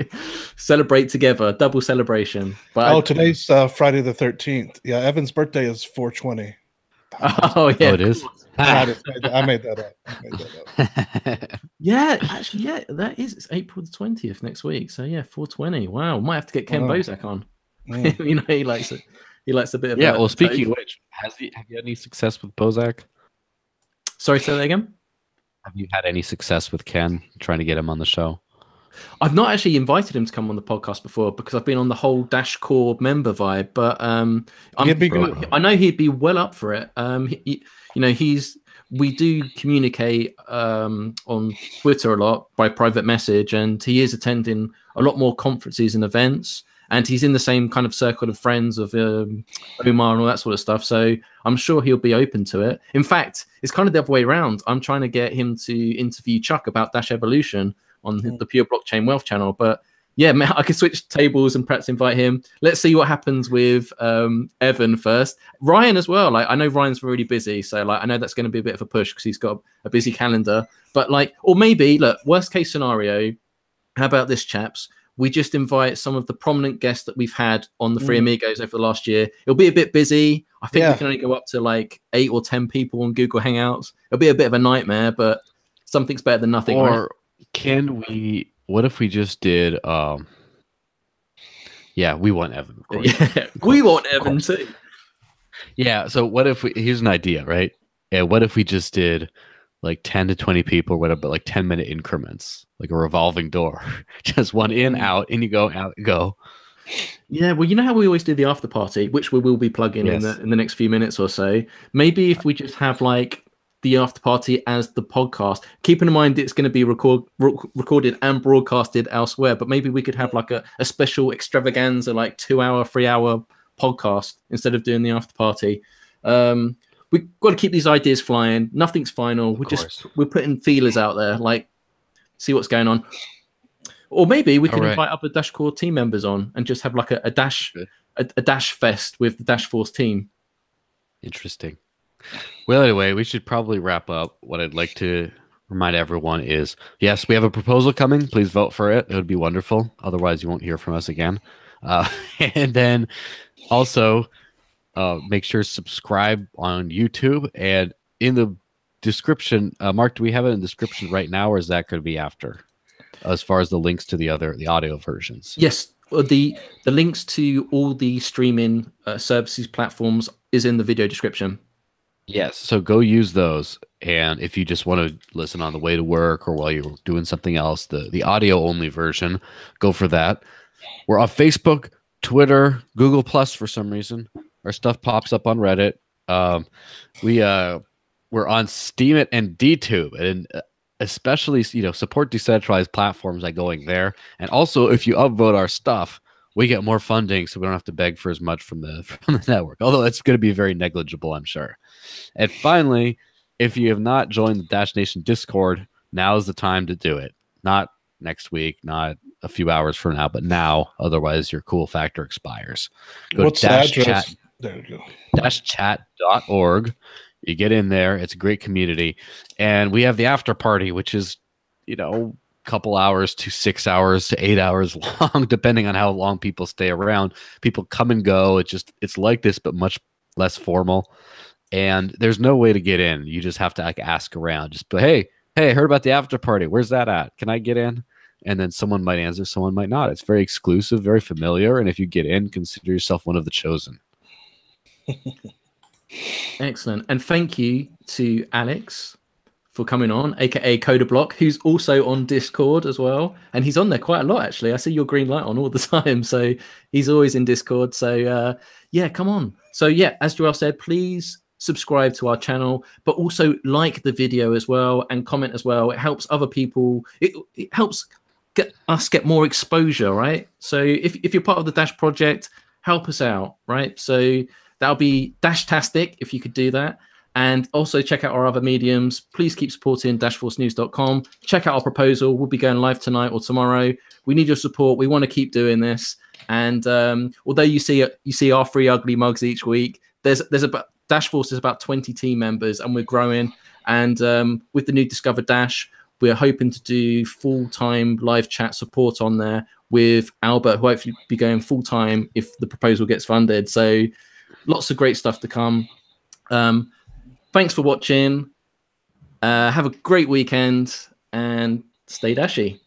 celebrate together, double celebration. But today's Friday the 13th. Yeah, Evan's birthday is 4/20. Oh yeah, it is. I made that up. Yeah, actually, yeah, that is. It's April the 20th next week. So yeah, 4/20. Wow, might have to get Ken Bozak on. You know, he likes it. He likes a bit of well, speaking of which, have you had any success with Bozak? Sorry, say that again. Have you had any success with Ken trying to get him on the show? I've not actually invited him to come on the podcast before because I've been on the whole Dash Core member vibe. But I know he'd be well up for it. We do communicate on Twitter a lot by private message, and he is attending a lot more conferences and events. And he's in the same kind of circle of friends of Omar and all that sort of stuff. So I'm sure he'll be open to it. In fact, it's kind of the other way around. I'm trying to get him to interview Chuck about Dash Evolution on the Pure Blockchain Wealth channel. But yeah, man, I could switch tables and perhaps invite him. Let's see what happens with Evan first. Ryan as well. Like, I know Ryan's really busy. So like, I know that's going to be a bit of a push because he's got a busy calendar. But like, or maybe, look, worst case scenario, how about this, chaps? We just invite some of the prominent guests that we've had on the Free Amigos over the last year. It'll be a bit busy. I think we can only go up to like 8 or 10 people on Google Hangouts. It'll be a bit of a nightmare, but something's better than nothing. Or can we, what if we just did, we want Evan. Of course. Yeah, we want Evan too. Yeah, so what if here's an idea, right? Yeah, what if we just did like 10 to 20 people, whatever, but like 10-minute increments, like a revolving door, just one in, out, in you go, out you go. Yeah, well, you know how we always do the after party, which we will be plugging in the next few minutes or so. Maybe if we just have like the after party as the podcast, keeping in mind it's going to be recorded and broadcasted elsewhere, but maybe we could have like a special extravaganza, like 2-hour, 3-hour podcast instead of doing the after party. We've got to keep these ideas flying. Nothing's final. We're putting feelers out there, like see what's going on. Or maybe we can invite other Dash Core team members on and just have like a Dash fest with the Dash Force team. Interesting. Well, anyway, we should probably wrap up. What I'd like to remind everyone is, yes, we have a proposal coming. Please vote for it. It would be wonderful. Otherwise, you won't hear from us again. And then also, make sure to subscribe on YouTube, and in the description, Mark, do we have it in the description right now, or is that going to be after, as far as the links to the audio versions? Yes, the links to all the streaming services platforms is in the video description. Yes, so go use those. And if you just want to listen on the way to work or while you're doing something else, the audio only version, go for that. We're on Facebook, Twitter, Google Plus for some reason. Our stuff pops up on Reddit. We're on Steemit and DTube, and especially support decentralized platforms by going there. And also, if you upvote our stuff, we get more funding, so we don't have to beg for as much from the network. Although it's going to be very negligible, I'm sure. And finally, if you have not joined the Dash Nation Discord, now is the time to do it. Not next week, not a few hours from now, but now. Otherwise, your cool factor expires. Go What's to the address? There you go. dashchat.org. You get in there. It's a great community. And we have the after party, which is, a couple hours to 6 hours to 8 hours long, depending on how long people stay around. People come and go. It's like this, but much less formal. And there's no way to get in. You just have to ask around. Just, but hey, I heard about the after party. Where's that at? Can I get in? And then someone might answer, someone might not. It's very exclusive, very familiar. And if you get in, consider yourself one of the chosen. Excellent. And thank you to Alex for coming on, aka Codablock, who's also on Discord as well. And he's on there quite a lot, actually. I see your green light on all the time. So he's always in Discord. So yeah, come on. So yeah, as Joel said, please subscribe to our channel, but also like the video as well and comment as well. It helps other people. It helps get more exposure, right? So if you're part of the Dash project, help us out, right? So that'll be Dashtastic if you could do that. And also check out our other mediums. Please keep supporting dashforcenews.com. Check out our proposal. We'll be going live tonight or tomorrow. We need your support. We want to keep doing this. And although you see our 3 ugly mugs each week, there's about Dashforce is about 20 team members, and we're growing. And with the new Discover Dash, we're hoping to do full-time live chat support on there with Albert, who hopefully be going full-time if the proposal gets funded. So lots of great stuff to come. Thanks for watching. Have a great weekend and stay dashy.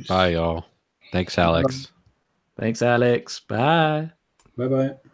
Bye, y'all. Thanks, Alex. Thanks, Alex. Bye. Bye-bye.